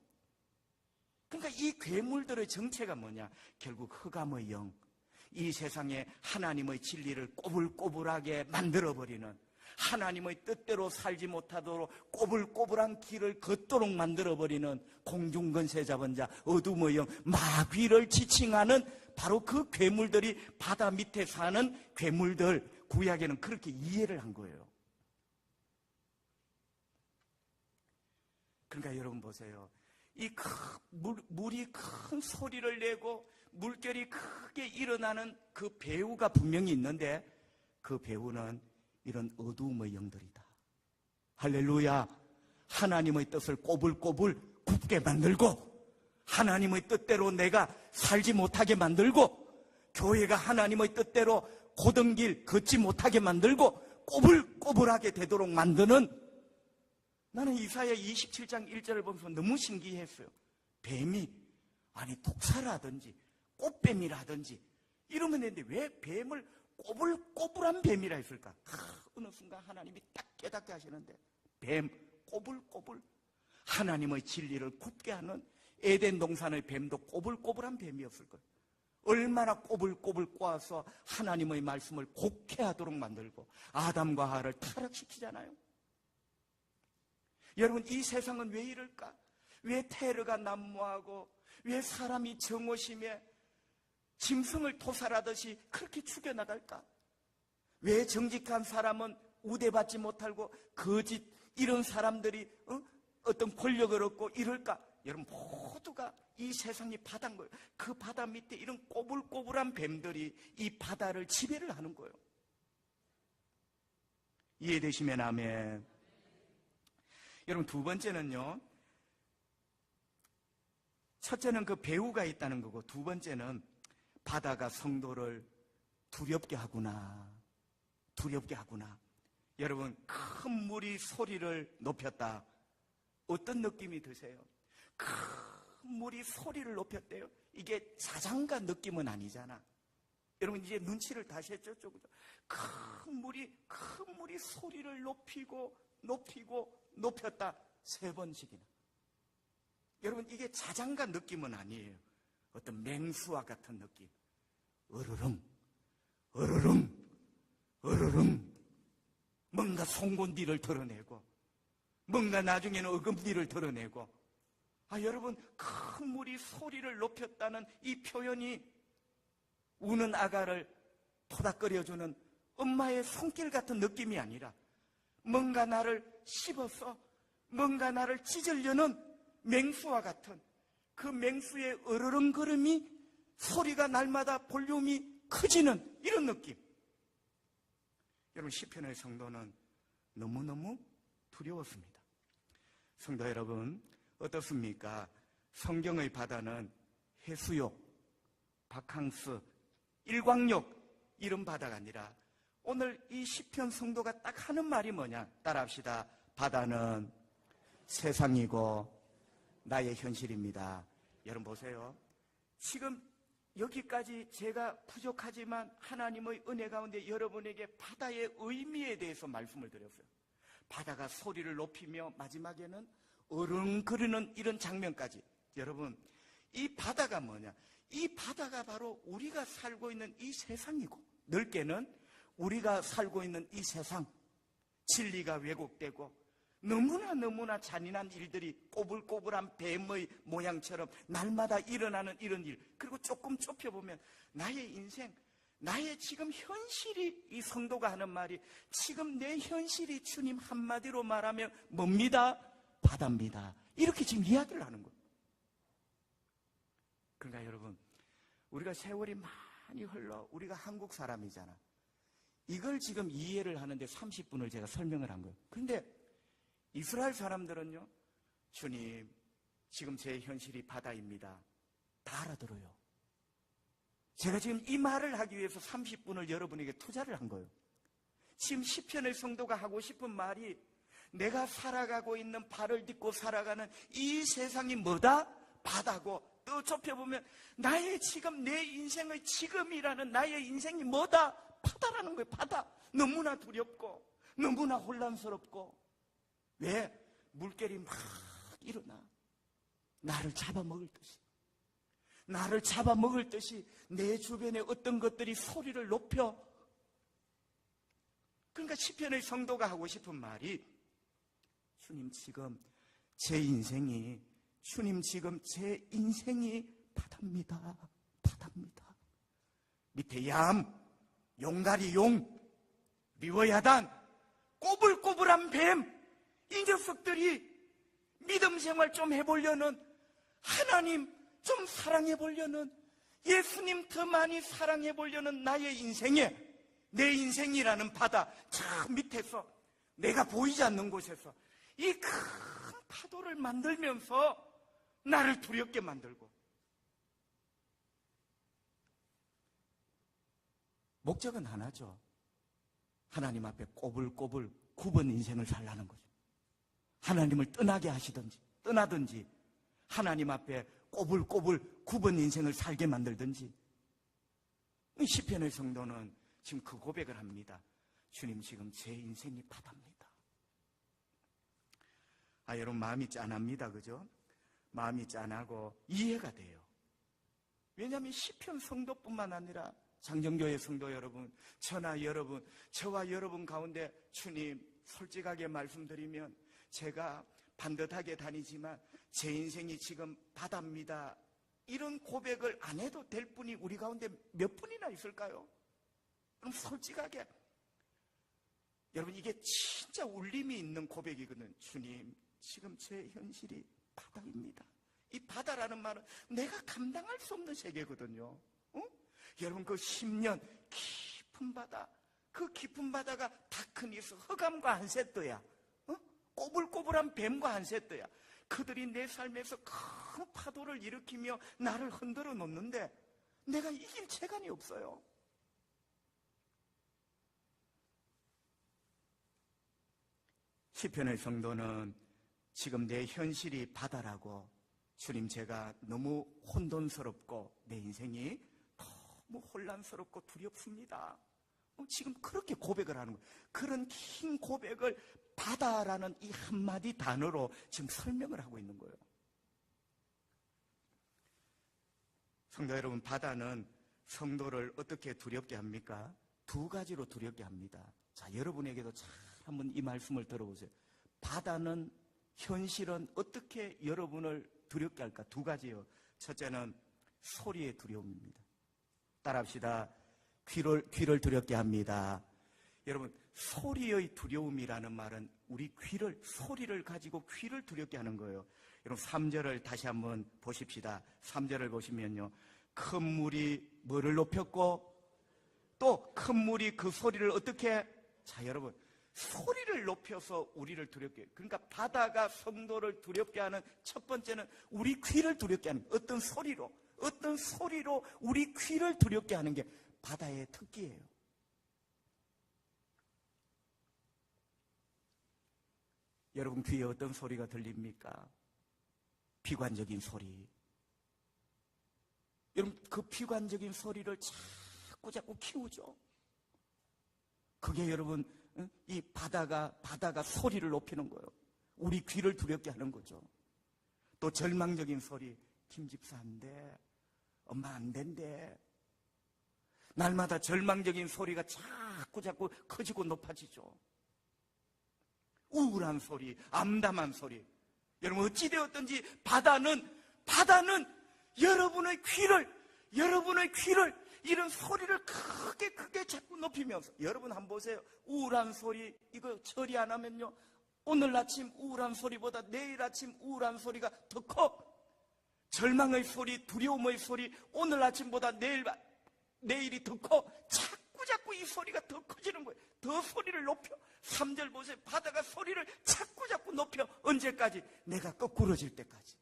그러니까 이 괴물들의 정체가 뭐냐? 결국 흑암의 영, 이 세상에 하나님의 진리를 꼬불꼬불하게 만들어버리는, 하나님의 뜻대로 살지 못하도록 꼬불꼬불한 길을 걷도록 만들어버리는 공중권세 잡은 자, 어둠의 영, 마귀를 지칭하는 바로 그 괴물들이 바다 밑에 사는 괴물들. 구약에는 그렇게 이해를 한 거예요. 그러니까 여러분 보세요. 이 물이 큰 소리를 내고 물결이 크게 일어나는 그 배후가 분명히 있는데, 그 배후는 이런 어두움의 영들이다. 할렐루야. 하나님의 뜻을 꼬불꼬불 굽게 만들고, 하나님의 뜻대로 내가 살지 못하게 만들고, 교회가 하나님의 뜻대로 고든 길 걷지 못하게 만들고 꼬불꼬불하게 되도록 만드는, 나는 이사야 27장 1절을 보면서 너무 신기했어요. 뱀이, 아니 독사라든지 꽃뱀이라든지 이러면 되는데 왜 뱀을 꼬불꼬불한 뱀이라 했을까? 어느 순간 하나님이 딱 깨닫게 하시는데, 뱀, 꼬불꼬불, 하나님의 진리를 굽게 하는 에덴 동산의 뱀도 꼬불꼬불한 뱀이었을 거예요. 얼마나 꼬불꼬불 꼬아서 하나님의 말씀을 곡해하도록 만들고 아담과 하와를 타락시키잖아요. 여러분, 이 세상은 왜 이럴까? 왜 테러가 난무하고 왜 사람이 정오심에 짐승을 토살하듯이 그렇게 죽여나갈까? 왜 정직한 사람은 우대받지 못하고 거짓 이런 사람들이 어떤 권력을 얻고 이럴까? 여러분, 모두가 이 세상이 바다인 거예요. 그 바다 밑에 이런 꼬불꼬불한 뱀들이 이 바다를 지배를 하는 거예요. 이해되시면 아멘. 여러분, 두 번째는요, 첫째는 그 배후가 있다는 거고, 두 번째는 바다가 성도를 두렵게 하구나. 두렵게 하구나. 여러분, 큰 물이 소리를 높였다. 어떤 느낌이 드세요? 큰 물이 소리를 높였대요. 이게 자장가 느낌은 아니잖아. 여러분, 이제 눈치를 다시 했죠? 큰 물이 소리를 높였다. 3번씩이나. 여러분, 이게 자장가 느낌은 아니에요. 어떤 맹수와 같은 느낌. 으르릉, 으르릉, 으르릉. 뭔가 송곳니를 드러내고, 뭔가 나중에는 어금니를 드러내고. 여러분, 큰 물이 소리를 높였다는 이 표현이 우는 아가를 토닥거려주는 엄마의 손길 같은 느낌이 아니라 뭔가 나를 씹어서 뭔가 나를 찢으려는 맹수와 같은 그 맹수의 으르렁거림이 소리가 날마다 볼륨이 커지는 이런 느낌. 여러분, 시편의 성도는 너무너무 두려웠습니다. 성도 여러분, 어떻습니까? 성경의 바다는 해수욕, 바캉스, 일광욕 이런 바다가 아니라 오늘 이 시편 성도가 딱 하는 말이 뭐냐? 따라합시다. 바다는 세상이고 나의 현실입니다. 여러분 보세요. 지금 여기까지 제가 부족하지만 하나님의 은혜 가운데 여러분에게 바다의 의미에 대해서 말씀을 드렸어요. 바다가 소리를 높이며 마지막에는 어른거리는 이런 장면까지. 여러분, 이 바다가 뭐냐? 이 바다가 바로 우리가 살고 있는 이 세상이고, 넓게는 우리가 살고 있는 이 세상, 진리가 왜곡되고 너무나 잔인한 일들이 꼬불꼬불한 뱀의 모양처럼 날마다 일어나는 이런 일, 그리고 조금 좁혀보면 나의 인생, 나의 지금 현실이, 이 성도가 하는 말이 지금 내 현실이 주님 한마디로 말하면 뭡니다? 바다입니다. 이렇게 지금 이야기를 하는 거예요. 그러니까 여러분, 우리가 세월이 많이 흘러 우리가 한국 사람이잖아. 이걸 지금 이해를 하는데 30분을 제가 설명을 한 거예요. 그런데 이스라엘 사람들은요, 주님, 지금 제 현실이 바다입니다. 다 알아들어요. 제가 지금 이 말을 하기 위해서 30분을 여러분에게 투자를 한 거예요. 지금 시편의 성도가 하고 싶은 말이 내가 살아가고 있는 발을 딛고 살아가는 이 세상이 뭐다? 바다고. 또 좁혀보면 나의 지금, 내 인생의 지금이라는 나의 인생이 뭐다? 바다라는 거예요. 바다. 너무나 두렵고 너무나 혼란스럽고. 왜? 물결이 막 일어나 나를 잡아먹을 듯이, 나를 잡아먹을 듯이 내 주변에 어떤 것들이 소리를 높여. 그러니까 시편의 성도가 하고 싶은 말이 주님, 지금 제 인생이, 주님, 지금 제 인생이 바다입니다. 바다입니다. 밑에 얌, 용가리 용, 리워야단, 꼬불꼬불한 뱀, 이 녀석들이 믿음 생활 좀 해보려는, 하나님 좀 사랑해보려는, 예수님 더 많이 사랑해보려는 나의 인생에, 내 인생이라는 바다 저 밑에서, 내가 보이지 않는 곳에서 이 큰 파도를 만들면서 나를 두렵게 만들고, 목적은 하나죠. 하나님 앞에 꼬불꼬불 굽은 인생을 살라는 거죠. 하나님을 떠나게 하시든지 떠나든지, 하나님 앞에 꼬불꼬불 굽은 인생을 살게 만들든지. 시편의 성도는 지금 그 고백을 합니다. 주님, 지금 제 인생이 바다입니다. 여러분, 마음이 짠합니다. 그죠? 마음이 짠하고 이해가 돼요. 왜냐하면 시편 성도뿐만 아니라 장정교회 성도 여러분, 저나 여러분, 저와 여러분 가운데 주님 솔직하게 말씀드리면 제가 반듯하게 다니지만 제 인생이 지금 바다입니다. 이런 고백을 안 해도 될 분이 우리 가운데 몇 분이나 있을까요? 그럼 솔직하게 여러분, 이게 진짜 울림이 있는 고백이거든. 주님, 지금 제 현실이 바다입니다. 이 바다라는 말은 내가 감당할 수 없는 세계거든요. 여러분, 그 10년 깊은 바다, 그 깊은 바다가 다크니스, 흑암과 한세트야. 꼬불꼬불한 뱀과 한세트야. 그들이 내 삶에서 큰 파도를 일으키며 나를 흔들어 놓는데 내가 이길 재간이 없어요. 시편의 성도는 지금 내 현실이 바다라고, 주님 제가 너무 혼돈스럽고 내 인생이 너무 혼란스럽고 두렵습니다. 지금 그렇게 고백을 하는 거예요. 그런 긴 고백을 바다라는 이 한마디 단어로 지금 설명을 하고 있는 거예요. 성도 여러분, 바다는 성도를 어떻게 두렵게 합니까? 두 가지로 두렵게 합니다. 자, 여러분에게도 잘 한번 이 말씀을 들어보세요. 바다는, 현실은 어떻게 여러분을 두렵게 할까? 두 가지요. 첫째는 소리의 두려움입니다. 따라합시다. 귀를 두렵게 합니다. 여러분, 소리의 두려움이라는 말은 우리 귀를, 소리를 가지고 귀를 두렵게 하는 거예요. 여러분, 3절을 다시 한번 보십시다. 3절을 보시면요, 큰 물이 뭐를 높였고 또 큰 물이 그 소리를 어떻게, 자, 여러분, 소리를 높여서 우리를 두렵게 해요. 그러니까 바다가 성도를 두렵게 하는 첫 번째는 우리 귀를 두렵게 하는, 어떤 소리로 우리 귀를 두렵게 하는 게 바다의 특기예요. 여러분 귀에 어떤 소리가 들립니까? 비관적인 소리. 여러분, 그 비관적인 소리를 자꾸 키우죠. 그게 여러분, 이 바다가 소리를 높이는 거예요. 우리 귀를 두렵게 하는 거죠. 또 절망적인 소리. 김 집사 안 돼. 엄마 안 된대. 날마다 절망적인 소리가 자꾸 커지고 높아지죠. 우울한 소리, 암담한 소리. 여러분, 어찌되었든지 바다는 여러분의 귀를 이런 소리를 크게 자꾸 높이면서, 여러분 한번 보세요. 우울한 소리, 이거 처리 안 하면요, 오늘 아침 우울한 소리보다 내일 아침 우울한 소리가 더 커. 절망의 소리, 두려움의 소리, 오늘 아침보다 내일이 더 커. 자꾸 이 소리가 더 커지는 거예요. 더 소리를 높여. 3절 보세요. 바다가 소리를 자꾸 높여. 언제까지? 내가 거꾸러질 때까지.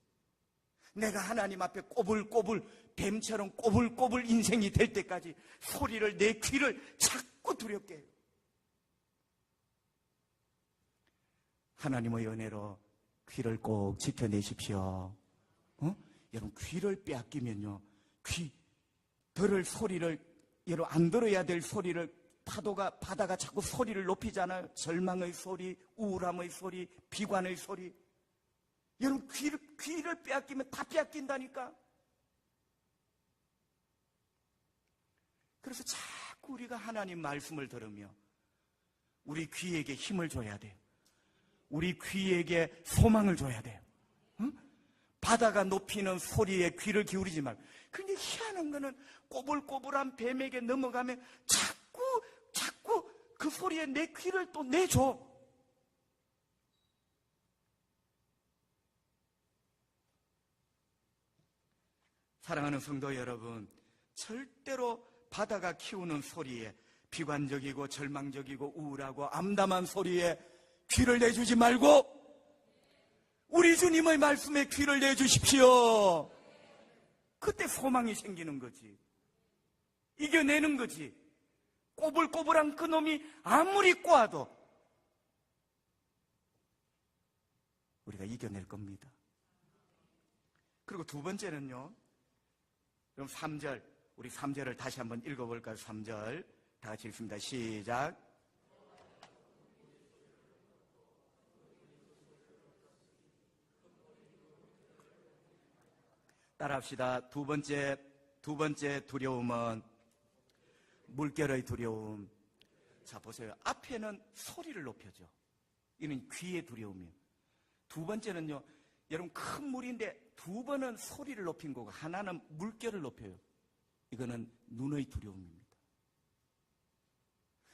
내가 하나님 앞에 꼬불꼬불, 뱀처럼 꼬불꼬불 인생이 될 때까지 소리를, 내 귀를 자꾸 두렵게 해요. 하나님의 은혜로 귀를 꼭 지켜내십시오. 여러분, 귀를 빼앗기면요, 들을 소리를, 여러분 안 들어야 될 소리를, 바다가 자꾸 소리를 높이잖아요. 절망의 소리, 우울함의 소리, 비관의 소리. 여러분, 귀를 빼앗기면 다 빼앗긴다니까. 그래서 자꾸 우리가 하나님 말씀을 들으며 우리 귀에게 힘을 줘야 돼요. 우리 귀에게 소망을 줘야 돼요. 바다가 높이는 소리에 귀를 기울이지 말고. 근데 희한한 거는 꼬불꼬불한 뱀에게 넘어가면 자꾸 그 소리에 내 귀를 또 내줘. 사랑하는 성도 여러분, 절대로 바다가 키우는 소리에, 비관적이고 절망적이고 우울하고 암담한 소리에 귀를 내주지 말고 우리 주님의 말씀에 귀를 내주십시오. 그때 소망이 생기는 거지. 이겨내는 거지. 꼬불꼬불한 그놈이 아무리 꼬아도 우리가 이겨낼 겁니다. 그리고 두 번째는요, 그럼 3절, 우리 3절을 다시 한번 읽어볼까요? 3절 다 같이 읽습니다. 시작. 따라합시다. 두 번째 두 번째 두려움은 물결의 두려움. 자, 보세요. 앞에는 소리를 높여줘. 이는 귀의 두려움이에요. 두 번째는요, 여러분 큰 물인데 두 번은 소리를 높인 거고 하나는 물결을 높여요. 이거는 눈의 두려움입니다.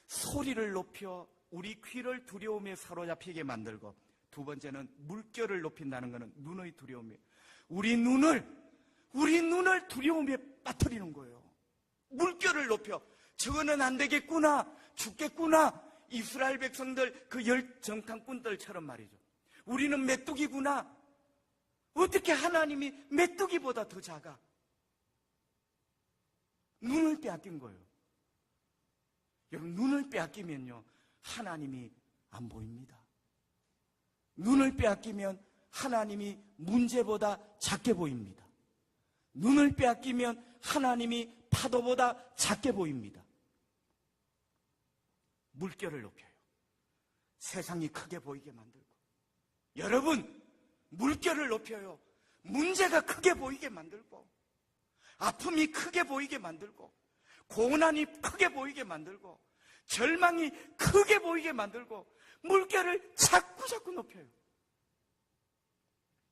소리를 높여 우리 귀를 두려움에 사로잡히게 만들고, 두 번째는 물결을 높인다는 것은 눈의 두려움이에요. 우리 눈을 두려움에 빠뜨리는 거예요. 물결을 높여 저거는 안 되겠구나, 죽겠구나. 이스라엘 백성들 그 열 정탐꾼들처럼 말이죠. 우리는 메뚜기구나. 어떻게 하나님이 메뚜기보다 더 작아? 눈을 빼앗긴 거예요. 여러분, 눈을 빼앗기면요, 하나님이 안 보입니다. 눈을 빼앗기면 하나님이 문제보다 작게 보입니다. 눈을 빼앗기면 하나님이 파도보다 작게 보입니다. 물결을 높여요. 세상이 크게 보이게 만들고. 여러분, 물결을 높여요. 문제가 크게 보이게 만들고, 아픔이 크게 보이게 만들고, 고난이 크게 보이게 만들고, 절망이 크게 보이게 만들고, 물결을 자꾸 높여요.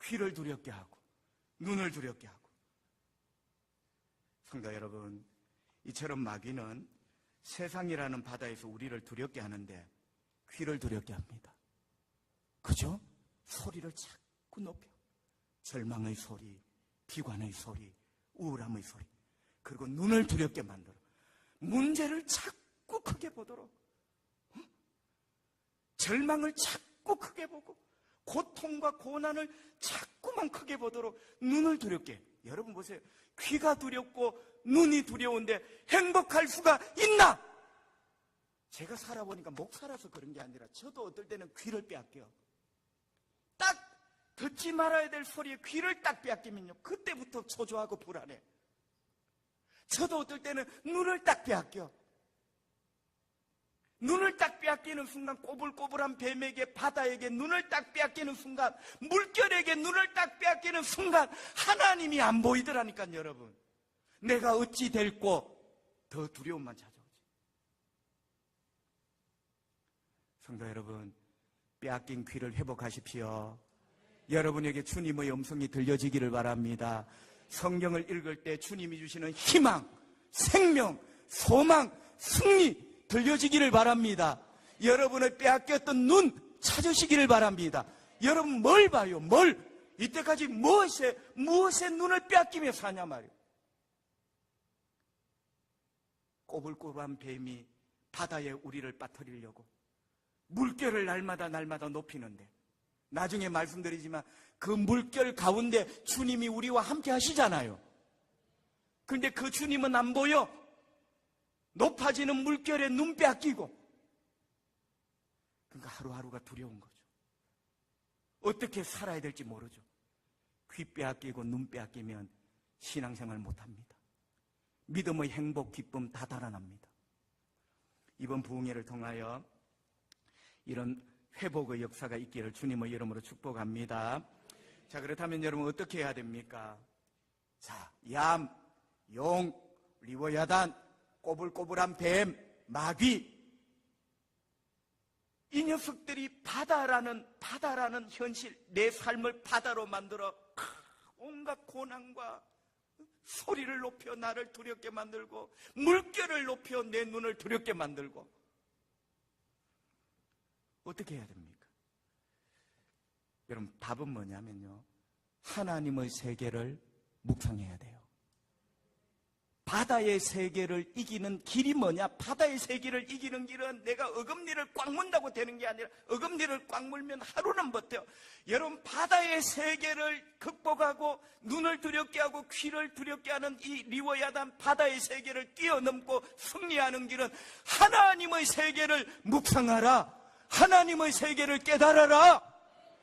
귀를 두렵게 하고 눈을 두렵게 하고. 성도 여러분, 이처럼 마귀는 세상이라는 바다에서 우리를 두렵게 하는데 귀를 두렵게 합니다. 그죠? 소리를 자꾸 높여. 절망의 소리, 비관의 소리, 우울함의 소리, 그리고 눈을 두렵게 만들어 문제를 자꾸 크게 보도록, 절망을 자꾸 크게 보고, 고통과 고난을 자꾸만 크게 보도록 눈을 두렵게 해요. 여러분 보세요. 귀가 두렵고 눈이 두려운데 행복할 수가 있나? 제가 살아보니까 목 살아서 그런 게 아니라 저도 어떨 때는 귀를 빼앗겨요. 딱 듣지 말아야 될 소리에 귀를 딱 빼앗기면요, 그때부터 초조하고 불안해. 저도 어떨 때는 눈을 딱 빼앗겨. 눈을 딱 빼앗기는 순간, 꼬불꼬불한 뱀에게, 바다에게 눈을 딱 빼앗기는 순간, 물결에게 눈을 딱 빼앗기는 순간 하나님이 안 보이더라니까요. 여러분, 내가 어찌 될꼬 더 두려움만 찾아오지. 성도 여러분, 빼앗긴 귀를 회복하십시오. 여러분에게 주님의 음성이 들려지기를 바랍니다. 성경을 읽을 때 주님이 주시는 희망, 생명, 소망, 승리 들려지기를 바랍니다. 여러분의 빼앗겼던 눈 찾으시기를 바랍니다. 여러분 뭘 봐요? 이때까지 무엇에 눈을 빼앗기며 사냐 말이에요. 꼬불꼬불한 뱀이 바다에 우리를 빠뜨리려고 물결을 날마다 높이는데, 나중에 말씀드리지만 그 물결 가운데 주님이 우리와 함께 하시잖아요. 그런데 그 주님은 안 보여. 높아지는 물결에 눈 빼앗기고. 그러니까 하루하루가 두려운 거죠. 어떻게 살아야 될지 모르죠. 귀 빼앗기고 눈 빼앗기면 신앙생활 못합니다. 믿음의 행복, 기쁨 다 달아납니다. 이번 부흥회를 통하여 이런 회복의 역사가 있기를 주님의 이름으로 축복합니다. 자, 그렇다면 여러분 어떻게 해야 됩니까? 자, 얌, 용, 리워야단, 꼬불꼬불한 뱀, 마귀, 이 녀석들이 바다라는 현실, 내 삶을 바다로 만들어 온갖 고난과 소리를 높여 나를 두렵게 만들고, 물결을 높여 내 눈을 두렵게 만들고. 어떻게 해야 됩니까? 여러분, 답은 뭐냐면요, 하나님의 세계를 묵상해야 돼요. 바다의 세계를 이기는 길이 뭐냐? 바다의 세계를 이기는 길은 내가 어금니를 꽉 문다고 되는 게 아니라, 어금니를 꽉 물면 하루는 버텨요. 여러분, 바다의 세계를 극복하고 눈을 두렵게 하고 귀를 두렵게 하는 이 리워야단 바다의 세계를 뛰어넘고 승리하는 길은 하나님의 세계를 묵상하라. 하나님의 세계를 깨달아라.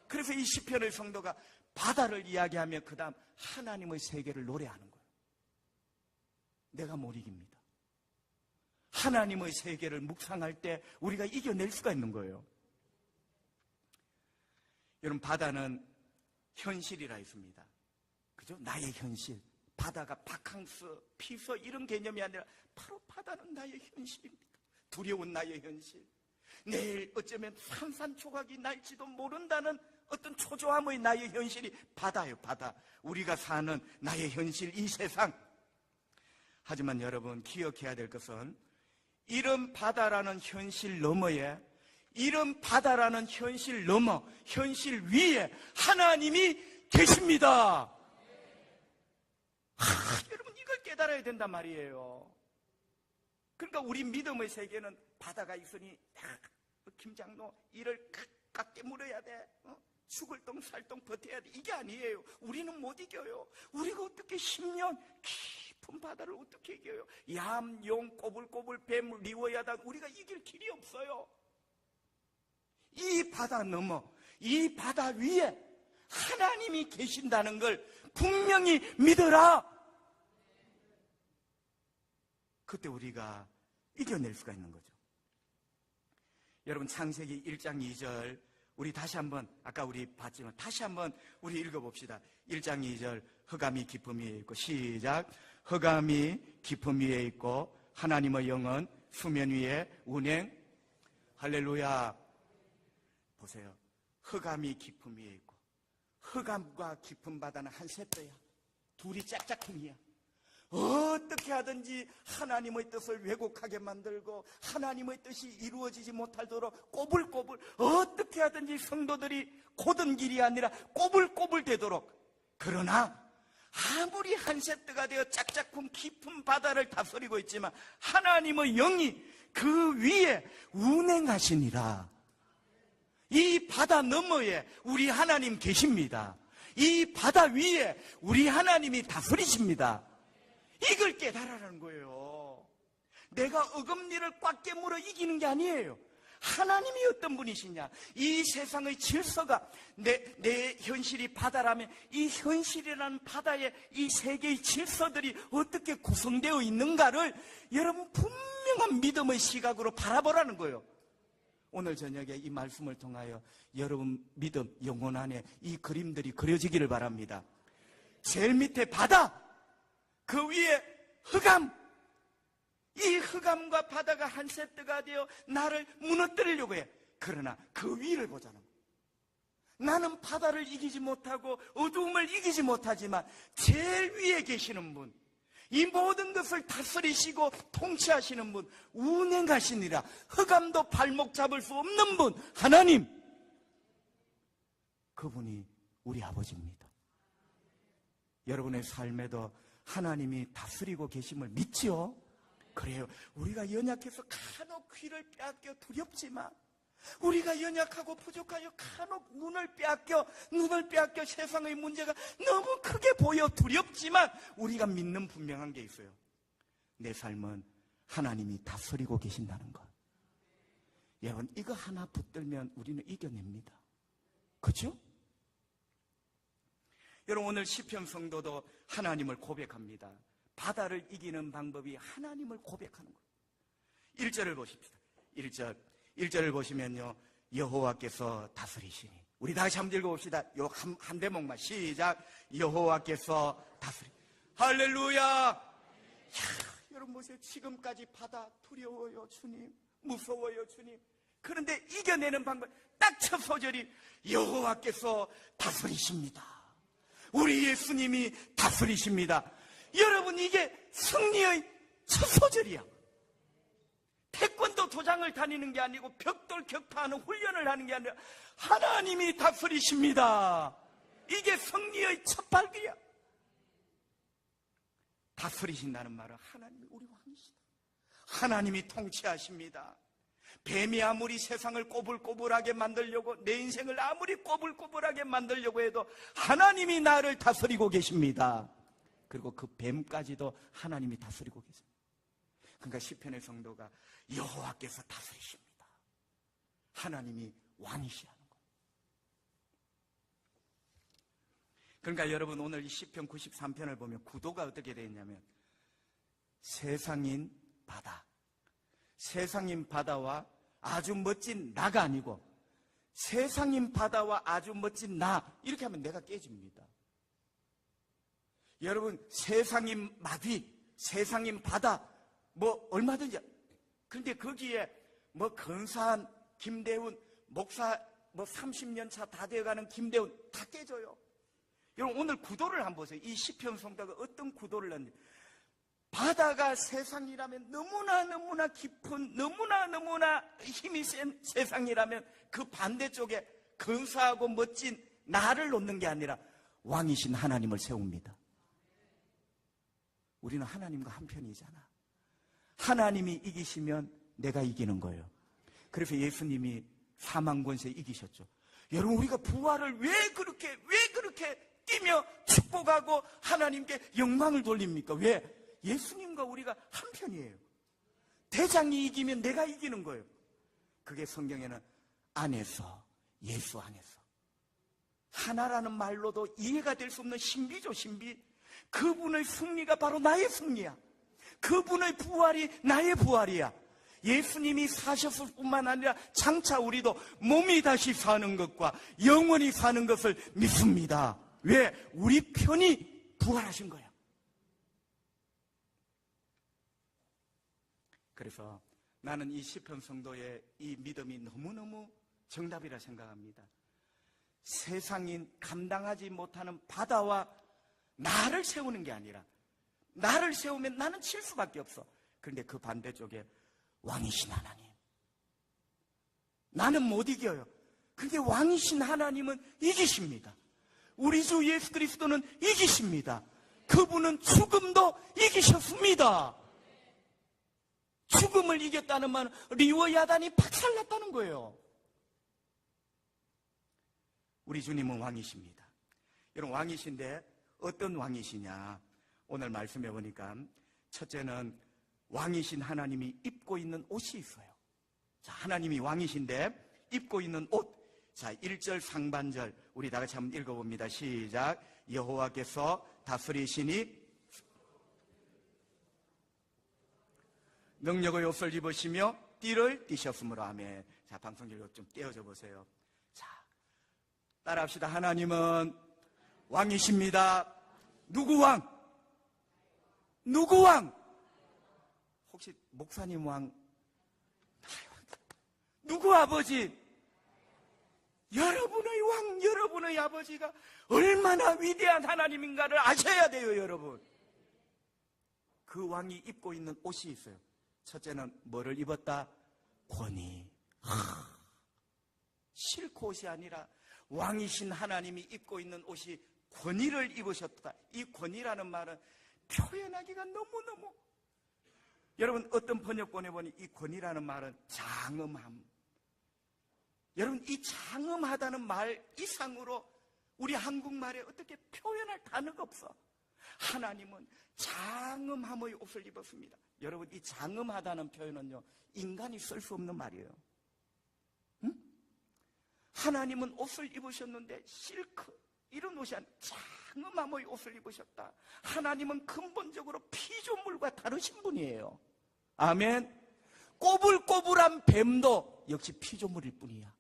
그래서 이 시편의 성도가 바다를 이야기하며 그 다음 하나님의 세계를 노래하는 거예요. 내가 못 이깁니다. 하나님의 세계를 묵상할 때 우리가 이겨낼 수가 있는 거예요. 여러분, 바다는 현실이라 했습니다. 그죠? 나의 현실, 바다가 바캉스, 피서 이런 개념이 아니라 바로 바다는 나의 현실입니다. 두려운 나의 현실. 내일 어쩌면 산산조각이 날지도 모른다는 어떤 초조함의 나의 현실이 바다예요, 바다. 우리가 사는 나의 현실, 이 세상. 하지만 여러분 기억해야 될 것은 이런 바다라는 현실 너머에, 이런 바다라는 현실 너머, 현실 위에 하나님이 계십니다. 여러분 이걸 깨달아야 된단 말이에요. 그러니까 우리 믿음의 세계는 바다가 있으니 김장로 이를 깎게 물어야 돼. 죽을 똥 살똥 버텨야 돼. 이게 아니에요. 우리는 못 이겨요. 우리가 어떻게 10년 깊은 바다를 어떻게 이겨요? 얌, 용, 꼬불꼬불, 뱀, 리워야다. 우리가 이길 길이 없어요. 이 바다 넘어, 이 바다 위에 하나님이 계신다는 걸 분명히 믿어라. 그때 우리가 이겨낼 수가 있는 거죠. 여러분 창세기 1장 2절 우리 다시 한번, 아까 우리 봤지만 다시 한번 우리 읽어봅시다. 1장 2절 흑암이 깊음 위에 있고, 시작. 흑암이 깊음 위에 있고 하나님의 영은 수면 위에 운행. 할렐루야. 보세요. 흑암이 깊음 위에 있고, 흑암과 깊은 바다는 한 세트야. 둘이 짝짝꿍이야. 어떻게 하든지 하나님의 뜻을 왜곡하게 만들고 하나님의 뜻이 이루어지지 못하도록 꼬불꼬불, 어떻게 하든지 성도들이 고든 길이 아니라 꼬불꼬불 되도록. 그러나 아무리 한 세트가 되어 짝짝꿍 깊은 바다를 다스리고 있지만 하나님의 영이 그 위에 운행하시니라. 이 바다 너머에 우리 하나님 계십니다. 이 바다 위에 우리 하나님이 다스리십니다. 이걸 깨달으라는 거예요. 내가 어금니를 꽉 깨물어 이기는 게 아니에요. 하나님이 어떤 분이시냐, 이 세상의 질서가 내 현실이 바다라면 이 현실이라는 바다에 이 세계의 질서들이 어떻게 구성되어 있는가를 여러분 분명한 믿음의 시각으로 바라보라는 거예요. 오늘 저녁에 이 말씀을 통하여 여러분 믿음, 영혼 안에 이 그림들이 그려지기를 바랍니다. 제일 밑에 바다, 그 위에 흑암, 이 흑암과 바다가 한 세트가 되어 나를 무너뜨리려고 해. 그러나 그 위를 보자는 거예요. 나는 바다를 이기지 못하고 어두움을 이기지 못하지만 제일 위에 계시는 분, 이 모든 것을 다스리시고 통치하시는 분, 운행하시니라. 흑암도 발목 잡을 수 없는 분, 하나님, 그분이 우리 아버지입니다. 여러분의 삶에도 하나님이 다스리고 계심을 믿지요? 그래요. 우리가 연약해서 간혹 귀를 빼앗겨 두렵지만, 우리가 연약하고 부족하여 간혹 눈을 빼앗겨 세상의 문제가 너무 크게 보여 두렵지만 우리가 믿는 분명한 게 있어요. 내 삶은 하나님이 다스리고 계신다는 것. 여러분 이거 하나 붙들면 우리는 이겨냅니다. 그렇죠? 여러분 오늘 시편 성도도 하나님을 고백합니다. 바다를 이기는 방법이 하나님을 고백하는 거예요. 1절을 보십시다. 1절을 보시면요, 여호와께서 다스리시니. 우리 다시 한번 읽어봅시다. 요 한 대목만 시작. 여호와께서 다스리. 할렐루야. 여러분 보세요. 지금까지 바다 두려워요 주님, 무서워요 주님. 그런데 이겨내는 방법 딱 첫 소절이 여호와께서 다스리십니다. 우리 예수님이 다스리십니다. 여러분 이게 승리의 첫 소절이야. 태권도 도장을 다니는 게 아니고 벽돌 격파하는 훈련을 하는 게 아니라 하나님이 다스리십니다. 이게 승리의 첫 발기야. 다스리신다는 말은 하나님이 우리 왕이시다. 하나님이 통치하십니다. 뱀이 아무리 세상을 꼬불꼬불하게 만들려고, 내 인생을 아무리 꼬불꼬불하게 만들려고 해도 하나님이 나를 다스리고 계십니다. 그리고 그 뱀까지도 하나님이 다스리고 계십니다. 그러니까 시편의 성도가 여호와께서 다스리십니다. 하나님이 왕이시라는 거예요. 그러니까 여러분 오늘 이 시편 93편을 보면 구도가 어떻게 되어 있냐면, 세상인 바다, 세상인 바다와 아주 멋진 나가 아니고 세상인 바다와 아주 멋진 나, 이렇게 하면 내가 깨집니다. 여러분, 세상인 마귀, 세상인 바다, 뭐 얼마든지. 근데 거기에 뭐 근사한 김대훈, 목사 뭐 30년 차 다 되어가는 김대훈 다 깨져요. 여러분, 오늘 구도를 한번 보세요. 이 시편 성도가 어떤 구도를 했는지. 바다가 세상이라면, 너무나 깊은, 너무나 힘이 센 세상이라면 그 반대쪽에 근사하고 멋진 나를 놓는 게 아니라 왕이신 하나님을 세웁니다. 우리는 하나님과 한편이잖아. 하나님이 이기시면 내가 이기는 거예요. 그래서 예수님이 사망 권세 이기셨죠. 여러분, 우리가 부활을 왜 그렇게 뛰며 축복하고 하나님께 영광을 돌립니까? 왜? 예수님과 우리가 한편이에요. 대장이 이기면 내가 이기는 거예요. 그게 성경에는 안에서, 예수 안에서, 하나라는 말로도 이해가 될 수 없는 신비죠, 신비. 그분의 승리가 바로 나의 승리야. 그분의 부활이 나의 부활이야. 예수님이 사셨을 뿐만 아니라 장차 우리도 몸이 다시 사는 것과 영원히 사는 것을 믿습니다. 왜? 우리 편이 부활하신 거야. 그래서 나는 이 시편 성도의 이 믿음이 너무너무 정답이라 생각합니다. 세상인 감당하지 못하는 바다와 나를 세우는 게 아니라, 나를 세우면 나는 칠 수밖에 없어. 그런데 그 반대쪽에 왕이신 하나님, 나는 못 이겨요. 그런데 왕이신 하나님은 이기십니다. 우리 주 예수 그리스도는 이기십니다. 그분은 죽음도 이기셨습니다. 죽음을 이겼다는 말은 리워야단이 박살났다는 거예요. 우리 주님은 왕이십니다. 여러분, 왕이신데 어떤 왕이시냐? 오늘 말씀해 보니까 첫째는 왕이신 하나님이 입고 있는 옷이 있어요. 자, 하나님이 왕이신데 입고 있는 옷. 자, 1절 상반절 우리 다 같이 한번 읽어봅니다. 시작. 여호와께서 다스리시니 능력의 옷을 입으시며 띠를 띠셨으므로. 아멘. 자, 방송국 좀 떼어져 보세요. 자, 따라합시다. 하나님은 왕이십니다. 누구 왕? 누구 왕? 혹시 목사님 왕? 누구 아버지? 여러분의 왕, 여러분의 아버지가 얼마나 위대한 하나님인가를 아셔야 돼요, 여러분. 그 왕이 입고 있는 옷이 있어요. 첫째는 뭐를 입었다? 권위. 실크 옷이 아니라 왕이신 하나님이 입고 있는 옷이 권위를 입으셨다. 이 권위라는 말은 표현하기가 너무너무, 여러분, 어떤 번역본에 보니 이 권위라는 말은 장엄함. 여러분, 이 장엄하다는 말 이상으로 우리 한국말에 어떻게 표현할 단어가 없어. 하나님은 장엄함의 옷을 입었습니다. 여러분, 이 장엄하다는 표현은요, 인간이 쓸 수 없는 말이에요. 응? 하나님은 옷을 입으셨는데 실크, 이런 옷이 아니라 장엄함의 옷을 입으셨다. 하나님은 근본적으로 피조물과 다르신 분이에요. 아멘. 꼬불꼬불한 뱀도 역시 피조물일 뿐이야.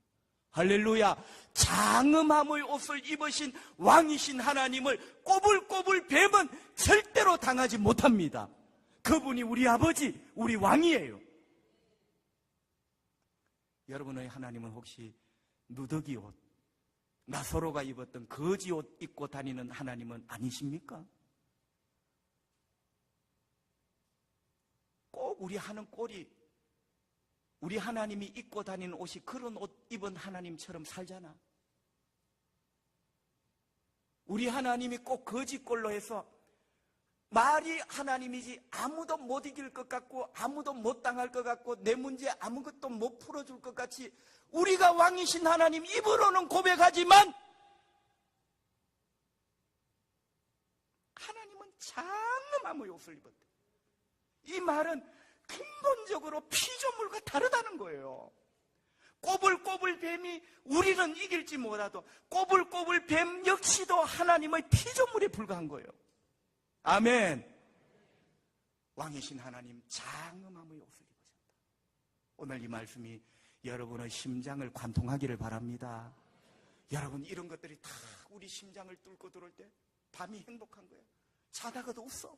할렐루야. 장엄함의 옷을 입으신 왕이신 하나님을 꼬불꼬불 뱀은 절대로 당하지 못합니다. 그분이 우리 아버지, 우리 왕이에요. 여러분의 하나님은 혹시 누더기 옷, 나사로가 입었던 거지 옷 입고 다니는 하나님은 아니십니까? 꼭 우리 하는 꼴이, 우리 하나님이 입고 다니는 옷이 그런 옷 입은 하나님처럼 살잖아. 우리 하나님이 꼭 거짓꼴로 해서 말이 하나님이지 아무도 못 이길 것 같고 아무도 못 당할 것 같고 내 문제 아무것도 못 풀어줄 것 같이 우리가 왕이신 하나님 입으로는 고백하지만 하나님은 장엄함의 옷을 입었대. 이 말은 근본적으로 피조물과 다르다는 거예요. 꼬불꼬불 뱀이 우리는 이길지 몰라도 꼬불꼬불 뱀 역시도 하나님의 피조물에 불과한 거예요. 아멘. 왕이신 하나님 장엄함의 옷을 입으셨다. 오늘 이 말씀이 여러분의 심장을 관통하기를 바랍니다. 여러분, 이런 것들이 다 우리 심장을 뚫고 들어올 때 밤이 행복한 거예요. 자다가도 웃어.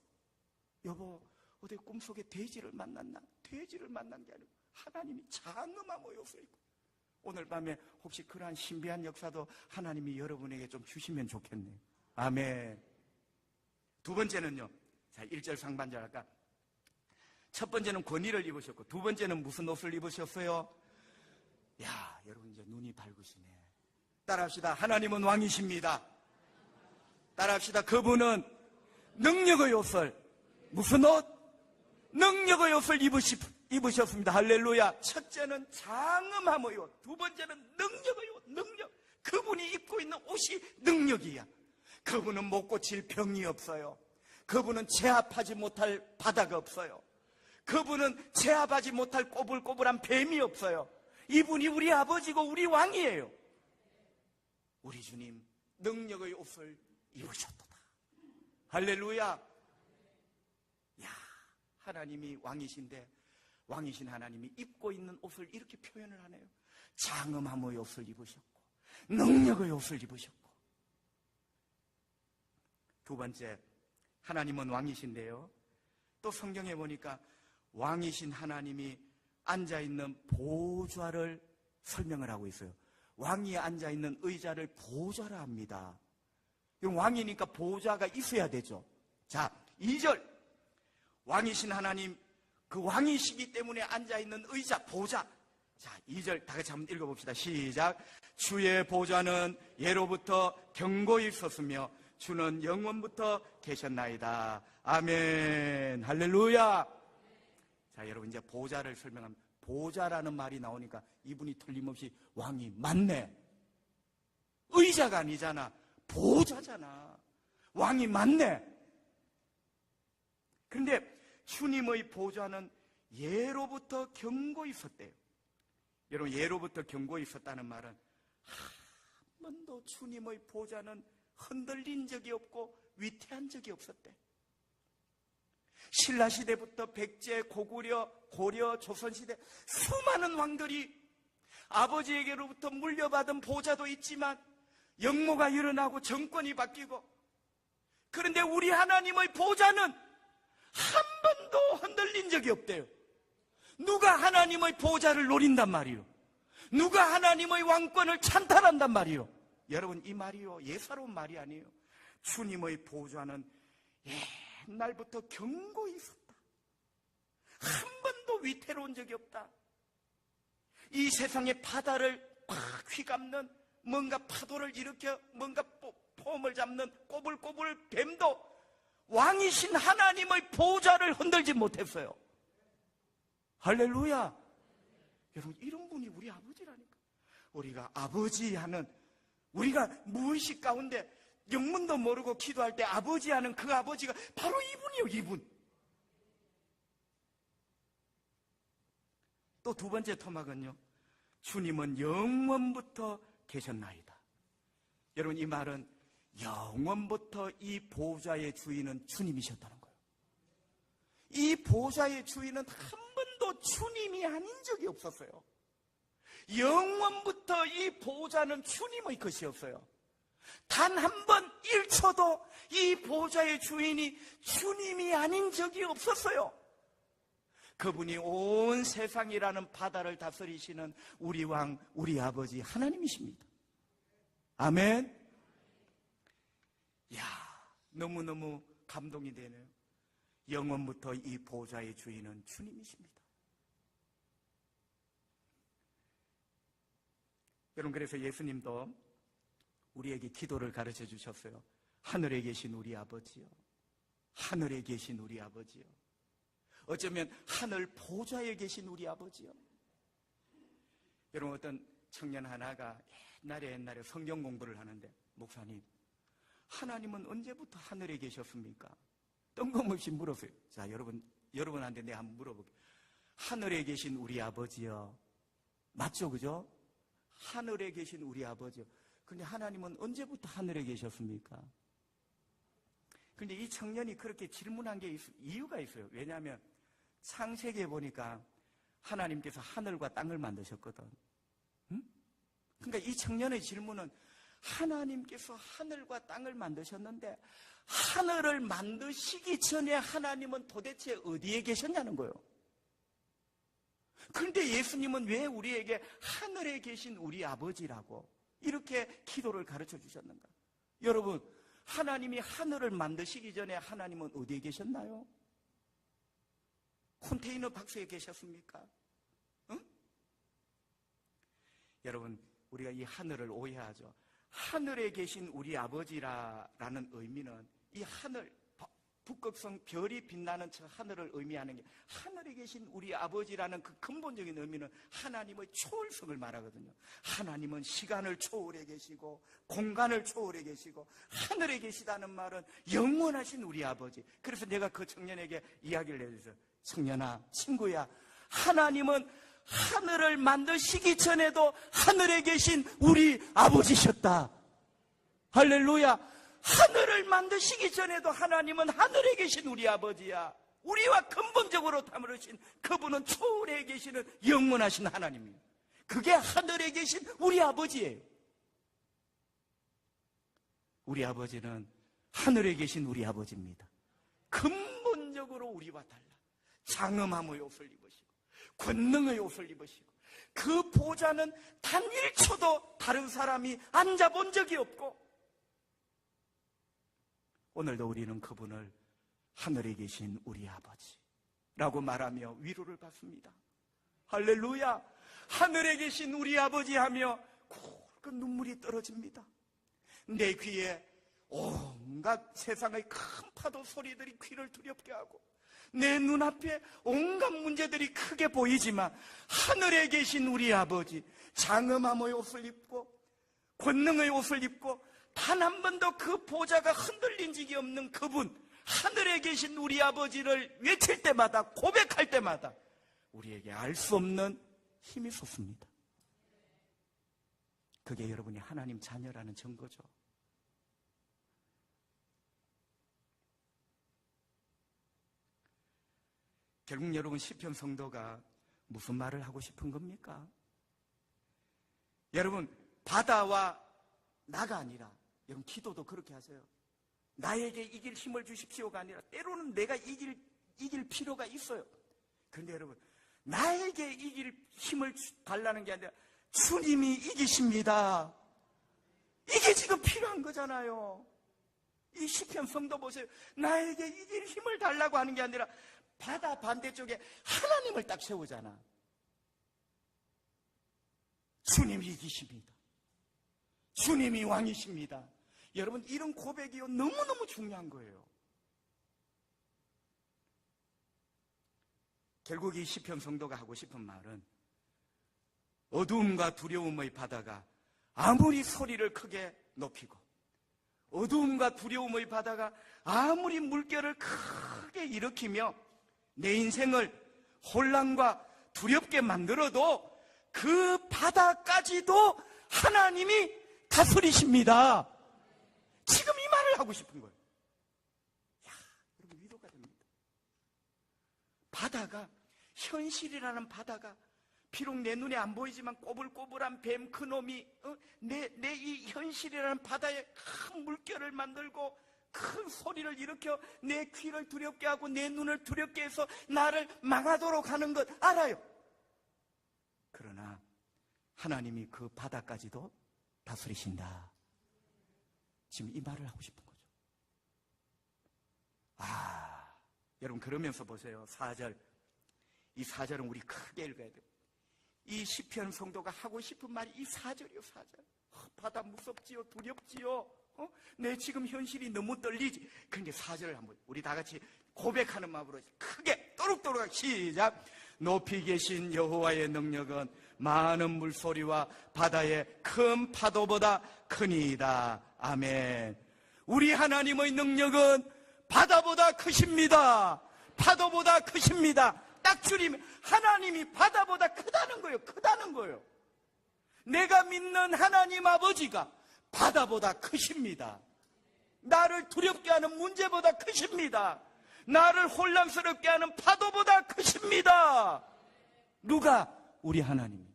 여보, 어디 꿈속에 돼지를 만났나? 돼지를 만난 게 아니고 하나님이 장엄하고 요소이고. 오늘 밤에 혹시 그러한 신비한 역사도 하나님이 여러분에게 좀 주시면 좋겠네요. 아멘. 두 번째는요. 자, 1절 상반절 할까? 첫 번째는 권위를 입으셨고, 두 번째는 무슨 옷을 입으셨어요? 야, 여러분 이제 눈이 밝으시네. 따라합시다. 하나님은 왕이십니다. 따라합시다. 그분은 능력의 옷을, 무슨 옷? 능력의 옷을 입으셨습니다. 할렐루야. 첫째는 장엄함의 옷, 두 번째는 능력의 옷, 능력. 그분이 입고 있는 옷이 능력이야. 그분은 못 고칠 병이 없어요. 그분은 제압하지 못할 바다가 없어요. 그분은 제압하지 못할 꼬불꼬불한 뱀이 없어요. 이분이 우리 아버지고 우리 왕이에요. 우리 주님 능력의 옷을 입으셨도다. 할렐루야. 야, 하나님이 왕이신데 왕이신 하나님이 입고 있는 옷을 이렇게 표현을 하네요. 장엄함의 옷을 입으셨고 능력의 옷을 입으셨고. 두 번째, 하나님은 왕이신데요, 또 성경에 보니까 왕이신 하나님이 앉아있는 보좌를 설명을 하고 있어요. 왕이 앉아있는 의자를 보좌라 합니다. 왕이니까 보좌가 있어야 되죠. 자, 2절. 왕이신 하나님, 그 왕이시기 때문에 앉아있는 의자, 보좌. 자, 2절 다 같이 한번 읽어봅시다. 시작. 주의 보좌는 예로부터 견고히 섰으며 주는 영원부터 계셨나이다. 아멘. 할렐루야. 자, 여러분 이제 보좌를 설명합니다. 보좌라는 말이 나오니까 이분이 틀림없이 왕이 맞네. 의자가 아니잖아. 보좌잖아. 왕이 맞네. 그런데 주님의 보좌는 예로부터 견고히 섰대요. 여러분, 예로부터 견고히 섰다는 말은 한 번도 주님의 보좌는 흔들린 적이 없고 위태한 적이 없었대. 신라시대부터 백제, 고구려, 고려, 조선시대 수많은 왕들이 아버지에게로부터 물려받은 보좌도 있지만 역모가 일어나고 정권이 바뀌고, 그런데 우리 하나님의 보좌는 한 번도 흔들린 적이 없대요. 누가 하나님의 보좌를 노린단 말이요? 누가 하나님의 왕권을 찬탈한단 말이요? 여러분, 이 말이요, 예사로운 말이 아니에요. 주님의 보좌는 옛날부터 견고히 있었다. 한 번도 위태로운 적이 없다. 이 세상의 바다를 꽉 휘감는, 뭔가 파도를 일으켜 뭔가 폼을 잡는 꼬불꼬불 뱀도 왕이신 하나님의 보좌를 흔들지 못했어요. 할렐루야. 여러분, 이런 분이 우리 아버지라니까. 우리가 아버지 하는, 우리가 무의식 가운데 영문도 모르고 기도할 때 아버지 하는 그 아버지가 바로 이분이요, 이분. 또 두 번째 토막은요, 주님은 영원부터 계셨나이다. 여러분, 이 말은 영원부터 이 보좌의 주인은 주님이셨다는 거예요. 이 보좌의 주인은 한 번도 주님이 아닌 적이 없었어요. 영원부터 이 보좌는 주님의 것이었어요. 단 한 번 1초도 이 보좌의 주인이 주님이 아닌 적이 없었어요. 그분이 온 세상이라는 바다를 다스리시는 우리 왕, 우리 아버지 하나님이십니다. 아멘. 야, 너무너무 감동이 되네요. 영원부터 이 보좌의 주인은 주님이십니다. 여러분, 그래서 예수님도 우리에게 기도를 가르쳐 주셨어요. 하늘에 계신 우리 아버지요, 하늘에 계신 우리 아버지요. 어쩌면 하늘 보좌에 계신 우리 아버지요. 여러분, 어떤 청년 하나가 옛날에 성경 공부를 하는데, 목사님, 하나님은 언제부터 하늘에 계셨습니까? 뜬금없이 물었어요. 자, 여러분한테 내가 한번 물어볼게요. 하늘에 계신 우리 아버지요. 맞죠, 그죠? 하늘에 계신 우리 아버지요. 근데 하나님은 언제부터 하늘에 계셨습니까? 근데 이 청년이 그렇게 질문한 게 이유가 있어요. 왜냐하면 창세기에 보니까 하나님께서 하늘과 땅을 만드셨거든. 응? 그러니까 이 청년의 질문은, 하나님께서 하늘과 땅을 만드셨는데 하늘을 만드시기 전에 하나님은 도대체 어디에 계셨냐는 거예요. 그런데 예수님은 왜 우리에게 하늘에 계신 우리 아버지라고 이렇게 기도를 가르쳐 주셨는가? 여러분, 하나님이 하늘을 만드시기 전에 하나님은 어디에 계셨나요? 컨테이너 박스에 계셨습니까? 응? 여러분, 우리가 이 하늘을 오해하죠. 하늘에 계신 우리 아버지라는 의미는 이 하늘, 북극성 별이 빛나는 저 하늘을 의미하는 게, 하늘에 계신 우리 아버지라는 그 근본적인 의미는 하나님의 초월성을 말하거든요. 하나님은 시간을 초월해 계시고 공간을 초월해 계시고 하늘에 계시다는 말은 영원하신 우리 아버지. 그래서 내가 그 청년에게 이야기를 해줘서, 청년아, 친구야, 하나님은 하늘을 만드시기 전에도 하늘에 계신 우리 아버지셨다. 할렐루야. 하늘을 만드시기 전에도 하나님은 하늘에 계신 우리 아버지야. 우리와 근본적으로 다르신 그분은 초월에 계시는 영원하신 하나님이에요. 그게 하늘에 계신 우리 아버지예요. 우리 아버지는 하늘에 계신 우리 아버지입니다. 근본적으로 우리와 달라. 장엄함의 옷을 입으시고 권능의 옷을 입으시고, 그 보좌는 단 1초도 다른 사람이 앉아본 적이 없고, 오늘도 우리는 그분을 하늘에 계신 우리 아버지라고 말하며 위로를 받습니다. 할렐루야. 하늘에 계신 우리 아버지 하며 굵은 눈물이 떨어집니다. 내 귀에 온갖 세상의 큰 파도 소리들이 귀를 두렵게 하고, 내 눈앞에 온갖 문제들이 크게 보이지만 하늘에 계신 우리 아버지, 장엄함의 옷을 입고 권능의 옷을 입고 단 한 번도 그 보좌가 흔들린 적이 없는 그분, 하늘에 계신 우리 아버지를 외칠 때마다, 고백할 때마다 우리에게 알 수 없는 힘이 솟습니다. 그게 여러분이 하나님 자녀라는 증거죠. 결국 여러분, 시편 성도가 무슨 말을 하고 싶은 겁니까? 여러분, 바다와 나가 아니라, 여러분 기도도 그렇게 하세요. 나에게 이길 힘을 주십시오가 아니라, 때로는 내가 이길 필요가 있어요. 그런데 여러분, 나에게 이길 힘을 달라는 게 아니라 주님이 이기십니다. 이게 지금 필요한 거잖아요. 이 시편 성도 보세요. 나에게 이길 힘을 달라고 하는 게 아니라 바다 반대쪽에 하나님을 딱 세우잖아. 주님이 이기십니다. 주님이 왕이십니다. 여러분, 이런 고백이요, 너무너무 중요한 거예요. 결국 이 시편 성도가 하고 싶은 말은, 어두움과 두려움의 바다가 아무리 소리를 크게 높이고, 어두움과 두려움의 바다가 아무리 물결을 크게 일으키며 내 인생을 혼란과 두렵게 만들어도 그 바다까지도 하나님이 다스리십니다. 지금 이 말을 하고 싶은 거예요. 야, 여러분, 위로가 됩니다. 바다가, 현실이라는 바다가, 비록 내 눈에 안 보이지만 꼬불꼬불한 뱀 그놈이 내 이 현실이라는 바다에 큰 물결을 만들고 큰 소리를 일으켜 내 귀를 두렵게 하고 내 눈을 두렵게 해서 나를 망하도록 하는 것 알아요. 그러나 하나님이 그 바다까지도 다스리신다. 지금 이 말을 하고 싶은 거죠. 여러분, 그러면서 보세요. 4절. 이 4절은 우리 크게 읽어야 돼요. 이 시편 성도가 하고 싶은 말이 이 4절이요, 4절. 바다 무섭지요, 두렵지요. 내 지금 현실이 너무 떨리지. 그런데 4절을 한번 우리 다 같이 고백하는 마음으로 크게 또록또록 시작. 높이 계신 여호와의 능력은 많은 물소리와 바다의 큰 파도보다 크니이다. 아멘. 우리 하나님의 능력은 바다보다 크십니다. 파도보다 크십니다. 딱 줄이면 하나님이 바다보다 크다는 거예요. 크다는 거예요. 내가 믿는 하나님 아버지가 바다보다 크십니다. 나를 두렵게 하는 문제보다 크십니다. 나를 혼란스럽게 하는 파도보다 크십니다. 누가? 우리 하나님.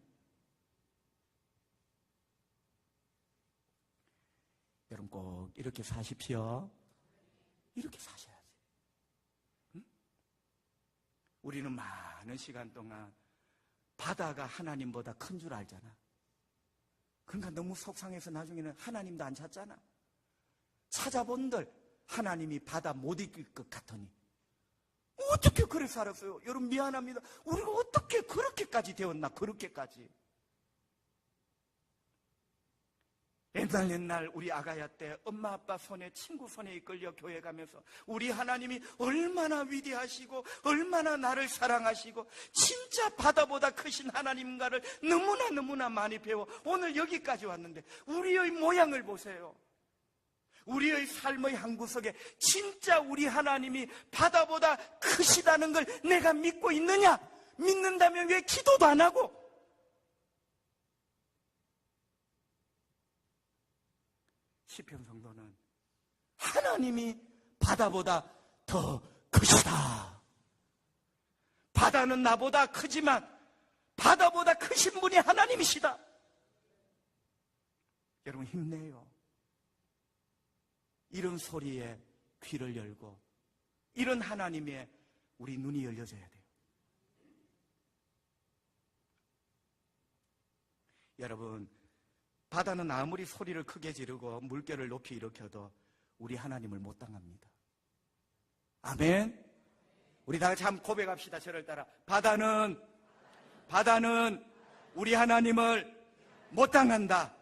여러분, 꼭 이렇게 사십시오. 이렇게 사셔야지. 응? 우리는 많은 시간 동안 바다가 하나님보다 큰 줄 알잖아. 그러니까 너무 속상해서 나중에는 하나님도 안 찾잖아. 찾아본들 하나님이 바다 못 이길 것 같으니 어떻게 그래 살았어요? 여러분 미안합니다. 우리가 어떻게 그렇게까지 되었나? 그렇게까지. 옛날 우리 아가야 때 엄마 아빠 손에 친구 손에 이끌려 교회 가면서 우리 하나님이 얼마나 위대하시고 얼마나 나를 사랑하시고 진짜 바다보다 크신 하나님과를 너무나 많이 배워 오늘 여기까지 왔는데 우리의 모양을 보세요. 우리의 삶의 한 구석에 진짜 우리 하나님이 바다보다 크시다는 걸 내가 믿고 있느냐? 믿는다면 왜 기도도 안 하고? 시편 성도는 하나님이 바다보다 더 크시다. 바다는 나보다 크지만 바다보다 크신 분이 하나님이시다. 여러분 힘내요. 이런 소리에 귀를 열고 이런 하나님의 우리 눈이 열려져야 돼요. 여러분 바다는 아무리 소리를 크게 지르고 물결을 높이 일으켜도 우리 하나님을 못 당합니다. 아멘. 우리 다 같이 한번 고백합시다. 저를 따라. 바다는 우리 하나님을 못 당한다.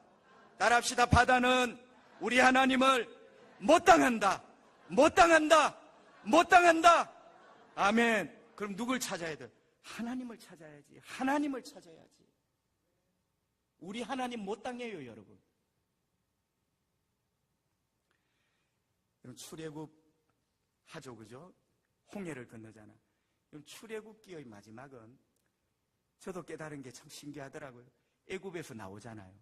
따라합시다. 바다는 우리 하나님을 못 당한다. 아멘. 그럼 누굴 찾아야 돼? 하나님을 찾아야지. 하나님을 찾아야지. 우리 하나님 못 당해요, 여러분. 출애굽 하죠, 그죠? 홍해를 건너잖아. 출애굽기의 마지막은 저도 깨달은 게 참 신기하더라고요. 애굽에서 나오잖아요.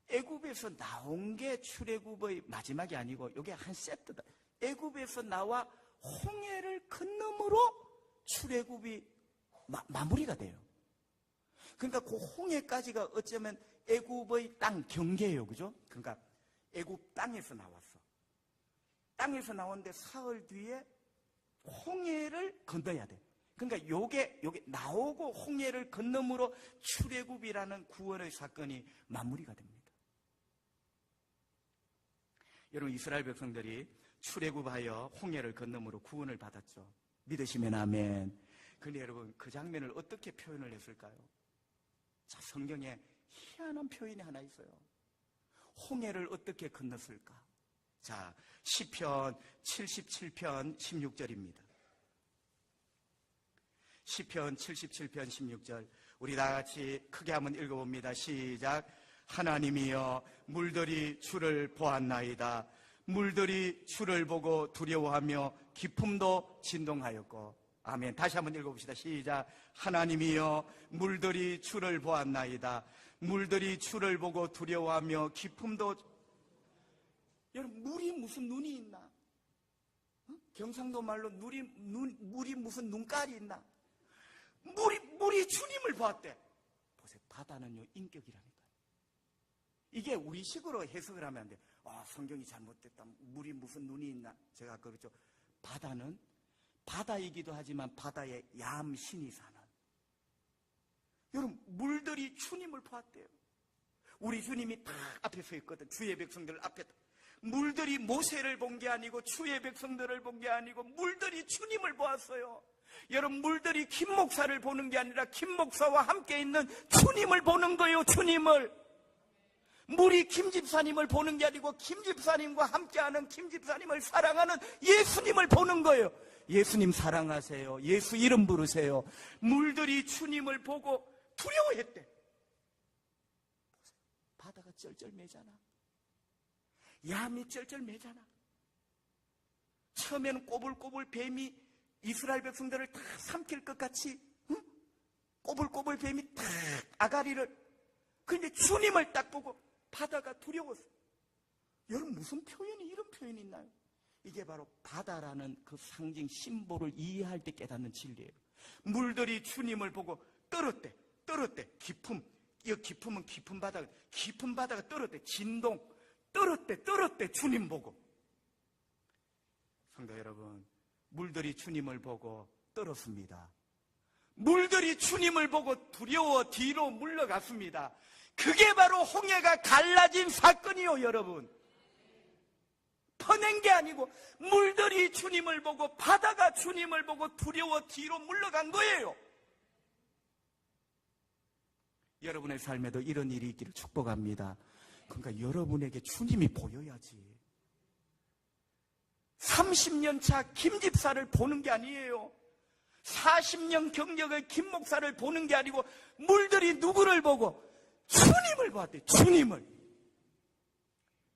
애굽에서 나온 게 출애굽의 마지막이 아니고 이게 한 세트다. 애굽에서 나와 홍해를 건너므로 출애굽이 마무리가 돼요. 그러니까 그 홍해까지가 어쩌면 애굽의 땅 경계예요, 그죠? 그러니까 애굽 땅에서 나왔어. 땅에서 나오는데 사흘 뒤에 홍해를 건너야 돼. 그러니까 요게 나오고 홍해를 건너므로 출애굽이라는 구원의 사건이 마무리가 됩니다. 여러분 이스라엘 백성들이 출애굽하여 홍해를 건너므로 구원을 받았죠. 믿으시면 아멘. 그런데 여러분 그 장면을 어떻게 표현을 했을까요? 자, 성경에 희한한 표현이 하나 있어요. 홍해를 어떻게 건넜을까? 자, 시편 77편 16절입니다. 시편 77편 16절 우리 다 같이 크게 한번 읽어봅니다. 시작. 하나님이여 물들이 주를 보았나이다. 물들이 주를 보고 두려워하며 기품도 진동하였고. 아멘. 다시 한번 읽어봅시다. 시작. 하나님이여 물들이 주를 보았나이다. 물들이 주를 보고 두려워하며 기품도. 여러분 물이 무슨 눈이 있나? 경상도 말로 물이 무슨 눈깔이 있나? 물이 주님을 보았대. 보세요. 바다는요 인격이라니까요. 이게 우리식으로 해석을 하면 안 돼. 성경이 잘못됐다. 물이 무슨 눈이 있나? 제가 그렇죠. 바다는 바다이기도 하지만 바다에 야암신이 사는. 여러분 물들이 주님을 보았대요. 우리 주님이 딱 앞에 서 있거든. 주의 백성들 앞에. 물들이 모세를 본 게 아니고 주의 백성들을 본 게 아니고 물들이 주님을 보았어요. 여러분 물들이 김 목사를 보는 게 아니라 김 목사와 함께 있는 주님을 보는 거예요. 주님을. 물이 김 집사님을 보는 게 아니고 김 집사님과 함께하는 김 집사님을 사랑하는 예수님을 보는 거예요. 예수님 사랑하세요. 예수 이름 부르세요. 물들이 주님을 보고 두려워했대. 바다가 쩔쩔매잖아. 야미 쩔쩔매잖아. 처음에는 꼬불꼬불 뱀이 이스라엘 백성들을 다 삼킬 것 같이, 응? 꼬불꼬불 뱀이 딱 아가리를. 근데 주님을 딱 보고 바다가 두려웠어. 여러분 무슨 표현이 이런 표현이 있나요? 이게 바로 바다라는 그 상징 심볼을 이해할 때 깨닫는 진리예요. 물들이 주님을 보고 떨었대. 깊음. 이 깊음은 깊은 바다가 떨었대. 진동. 떨었대. 주님 보고. 성도 여러분, 물들이 주님을 보고 떨었습니다. 물들이 주님을 보고 두려워 뒤로 물러갔습니다. 그게 바로 홍해가 갈라진 사건이요, 여러분. 퍼낸 게 아니고 물들이 주님을 보고, 바다가 주님을 보고 두려워 뒤로 물러간 거예요. 여러분의 삶에도 이런 일이 있기를 축복합니다. 그러니까 여러분에게 주님이 보여야지. 30년 차 김 집사를 보는 게 아니에요. 40년 경력의 김 목사를 보는 게 아니고 물들이 누구를 보고? 주님을 봤대. 주님을.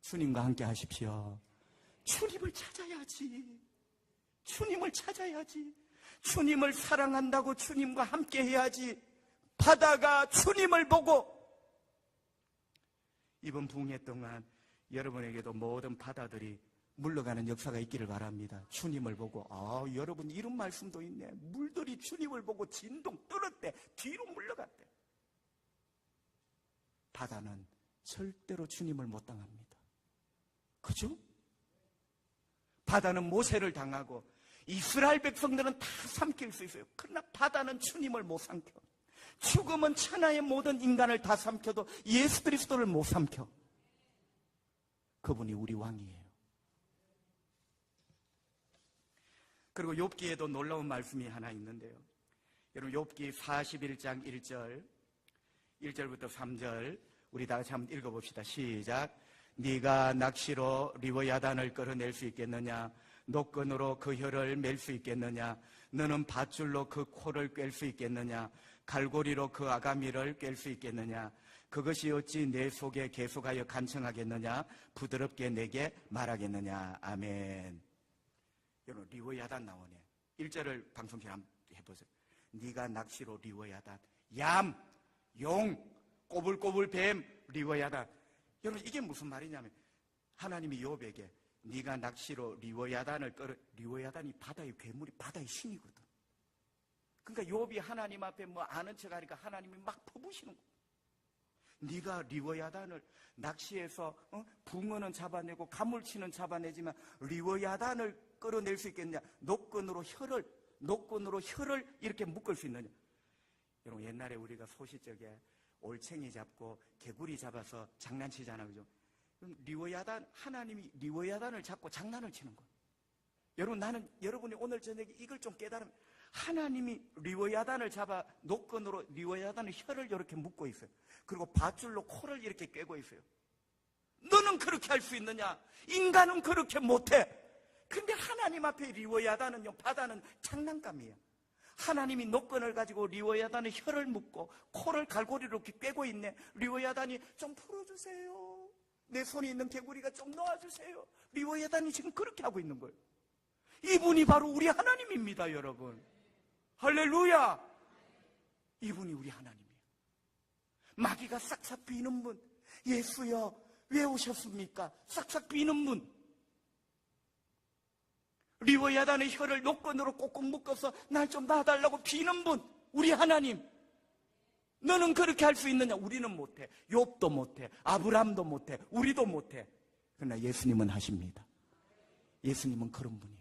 주님과 함께 하십시오. 주님을 찾아야지. 주님을 찾아야지. 주님을 사랑한다고 주님과 함께 해야지. 바다가 주님을 보고, 이번 부흥회 동안 여러분에게도 모든 바다들이 물러가는 역사가 있기를 바랍니다. 주님을 보고. 여러분 이런 말씀도 있네. 물들이 주님을 보고 진동 떨었대. 뒤로 물러갔대. 바다는 절대로 주님을 못 당합니다. 그죠? 바다는 모세를 당하고 이스라엘 백성들은 다 삼킬 수 있어요. 그러나 바다는 주님을 못 삼켜. 죽음은 천하의 모든 인간을 다 삼켜도 예수 그리스도를 못 삼켜. 그분이 우리 왕이에요. 그리고 욥기에도 놀라운 말씀이 하나 있는데요. 여러분 욥기 41장 1절부터 3절 우리 다 같이 한번 읽어봅시다. 시작. 네가 낚시로 리워야단을 끌어낼 수 있겠느냐? 노끈으로 그 혀를 맬 수 있겠느냐? 너는 밧줄로 그 코를 꿰 수 있겠느냐? 갈고리로 그 아가미를 꿰 수 있겠느냐? 그것이 어찌 내 속에 계속하여 간청하겠느냐? 부드럽게 내게 말하겠느냐? 아멘. 여러분 리워야단 나오네. 1절을 방송실 한번 해보세요. 네가 낚시로 리워야단, 얌, 용, 꼬불꼬불 뱀, 리워야단. 여러분 이게 무슨 말이냐면 하나님이 욥에게 네가 낚시로 리워야단을 끌어, 리워야단이 바다의 괴물이 바다의 신이거든. 그러니까 욥이 하나님 앞에 뭐 아는 척하니까 하나님이 막 퍼부시는 거야. 네가 리워야단을 낚시해서 붕어는 잡아내고 가물치는 잡아내지만 리워야단을 끌어낼 수 있겠냐? 노끈으로 혀를 이렇게 묶을 수 있느냐? 여러분 옛날에 우리가 소시적에 올챙이 잡고 개구리 잡아서 장난치잖아요, 그죠? 그럼 하나님이 리워야단을 잡고 장난을 치는 거예요. 여러분 여러분이 오늘 저녁에 이걸 좀 깨달으면 하나님이 리워야단을 잡아 노끈으로 리워야단의 혀를 이렇게 묶고 있어요. 그리고 밧줄로 코를 이렇게 꿰고 있어요. 너는 그렇게 할 수 있느냐? 인간은 그렇게 못해. 근데 하나님 앞에 리워야단은요, 바다는 장난감이에요. 하나님이 노끈을 가지고 리워야단의 혀를 묶고 코를 갈고리로 이렇게 꿰고 있네. 리워야단이 좀 풀어주세요. 내 손에 있는 개구리가 좀 놓아주세요. 리워야단이 지금 그렇게 하고 있는 거예요. 이분이 바로 우리 하나님입니다, 여러분. 할렐루야. 이분이 우리 하나님이에요. 마귀가 싹싹 비는 분, 예수여 왜 오셨습니까? 싹싹 비는 분, 리워야단의 혀를 노끈으로 꼭꼭 묶어서 날 좀 놔달라고 비는 분, 우리 하나님. 너는 그렇게 할 수 있느냐? 우리는 못해. 욥도 못해. 아브라함도 못해. 우리도 못해. 그러나 예수님은 하십니다. 예수님은 그런 분이에요.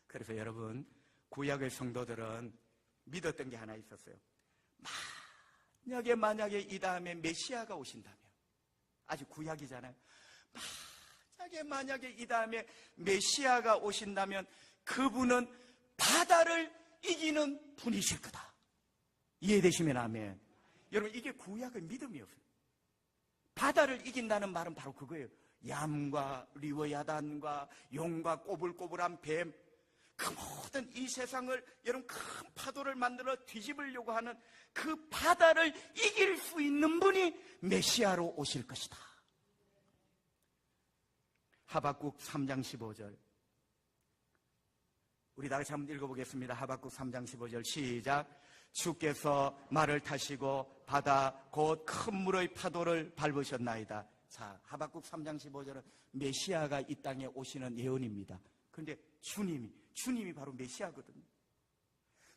그래서 여러분, 구약의 성도들은 믿었던 게 하나 있었어요. 만약에 이 다음에 메시아가 오신다면, 아직 구약이잖아요. 만약에 이 다음에 메시아가 오신다면 그분은 바다를 이기는 분이실 거다. 이해되시면 아멘. 여러분 이게 구약의 믿음이었어요. 바다를 이긴다는 말은 바로 그거예요. 얌과 리워야단과 용과 꼬불꼬불한 뱀, 그 모든 이 세상을 여러분 큰 파도를 만들어 뒤집으려고 하는 그 바다를 이길 수 있는 분이 메시아로 오실 것이다. 하박국 3장 15절 우리 다 같이 한번 읽어보겠습니다. 하박국 3장 15절 시작. 주께서 말을 타시고 바다 곧 큰 물의 파도를 밟으셨나이다. 자, 하박국 3장 15절은 메시아가 이 땅에 오시는 예언입니다. 그런데 주님이 바로 메시아거든요.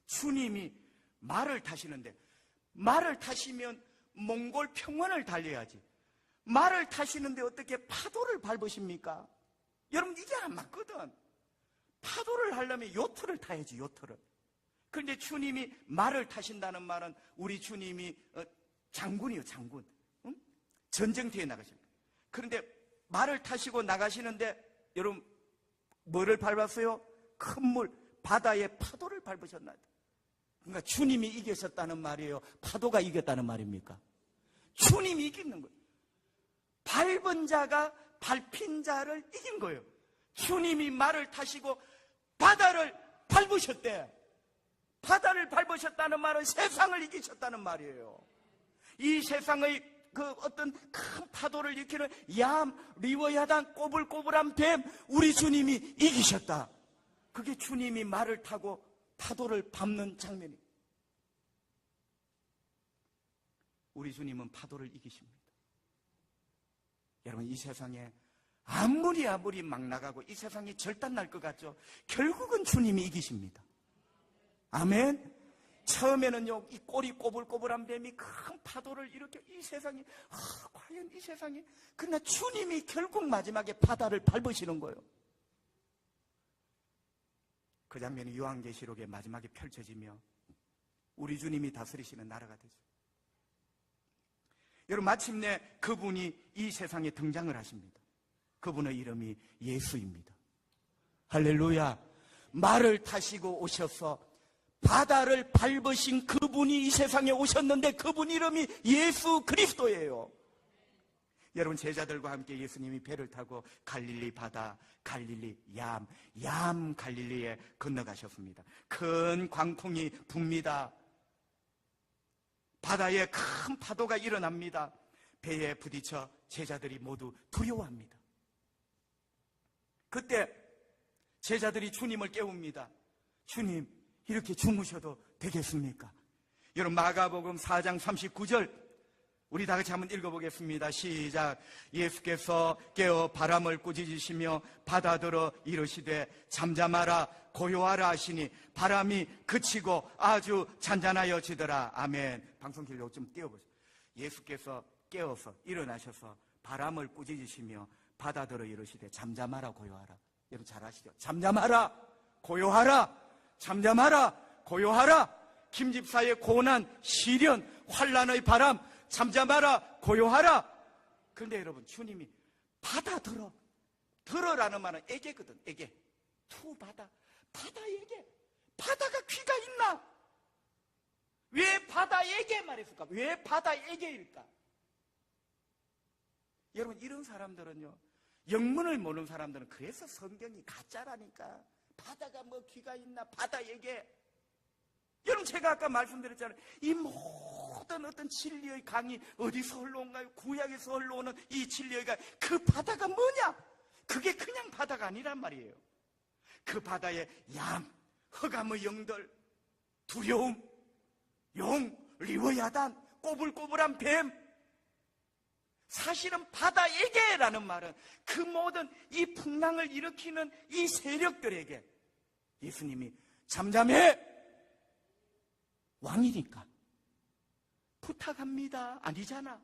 주님이 말을 타시는데, 말을 타시면 몽골 평원을 달려야지. 말을 타시는데 어떻게 파도를 밟으십니까? 여러분, 이게 안 맞거든. 파도를 하려면 요트를 타야지, 요트를. 그런데 주님이 말을 타신다는 말은 우리 주님이 장군이요, 장군. 응? 전쟁터에 나가십니다. 그런데 말을 타시고 나가시는데 여러분, 뭐를 밟았어요? 큰 물, 바다의 파도를 밟으셨나요? 그러니까 주님이 이기셨다는 말이에요? 파도가 이겼다는 말입니까? 주님이 이기는 거예요. 밟은 자가 밟힌 자를 이긴 거예요. 주님이 말을 타시고 바다를 밟으셨대. 바다를 밟으셨다는 말은 세상을 이기셨다는 말이에요. 이 세상의 그 어떤 큰 파도를 일으키는 얌, 리워야단, 꼬불꼬불한 뱀, 우리 주님이 이기셨다. 그게 주님이 말을 타고 파도를 밟는 장면이에요. 우리 주님은 파도를 이기십니다. 여러분, 이 세상에 아무리 막 나가고 이 세상이 절단 날 것 같죠? 결국은 주님이 이기십니다. 아멘. 처음에는요, 이 꼬리 꼬불꼬불한 뱀이 큰 파도를 일으켜 이 세상이, 과연 이 세상이, 그러나 주님이 결국 마지막에 바다를 밟으시는 거예요. 그 장면이 요한계시록의 마지막에 펼쳐지며 우리 주님이 다스리시는 나라가 되죠. 여러분, 마침내 그분이 이 세상에 등장을 하십니다. 그분의 이름이 예수입니다. 할렐루야. 말을 타시고 오셔서 바다를 밟으신 그분이 이 세상에 오셨는데 그분 이름이 예수 그리스도예요. 여러분, 제자들과 함께 예수님이 배를 타고 갈릴리 바다, 갈릴리 얌 갈릴리에 건너가셨습니다. 큰 광풍이 붑니다. 바다에 큰 파도가 일어납니다. 배에 부딪혀 제자들이 모두 두려워합니다. 그때 제자들이 주님을 깨웁니다. 주님, 이렇게 주무셔도 되겠습니까? 여러분, 마가복음 4장 39절 우리 다 같이 한번 읽어보겠습니다. 시작. 예수께서 깨어 바람을 꾸짖으시며 바다들어 이르시되 잠잠하라 고요하라 하시니 바람이 그치고 아주 잔잔하여지더라. 아멘. 방송길 요거 좀 띄워보세요. 예수께서 깨어서 일어나셔서 바람을 꾸짖으시며 바다들어 이르시되 잠잠하라 고요하라. 여러분 잘 아시죠? 잠잠하라 고요하라. 잠잠하라 고요하라. 김집사의 고난, 시련, 환난의 바람, 잠잠하라 고요하라. 그런데 여러분, 주님이 바다들어, 들어라는 말은 애게거든. 애게. 투 바다. 바다에게. 바다가 귀가 있나? 왜 바다에게 말했을까? 왜 바다에게일까? 여러분, 이런 사람들은요, 영문을 모르는 사람들은 그래서 성경이 가짜라니까. 바다가 뭐 귀가 있나? 바다에게. 여러분, 제가 아까 말씀드렸잖아요. 이 모든 어떤 진리의 강이 어디서 흘러온가요? 구약에서 흘러오는 이 진리의 강, 그 바다가 뭐냐? 그게 그냥 바다가 아니란 말이에요. 그 바다에 양, 흑암의 영들, 두려움, 용, 리워야단, 꼬불꼬불한 뱀. 사실은 바다에게라는 말은 그 모든 이 풍랑을 일으키는 이 세력들에게 예수님이 잠잠해! 왕이니까 부탁합니다. 아니잖아.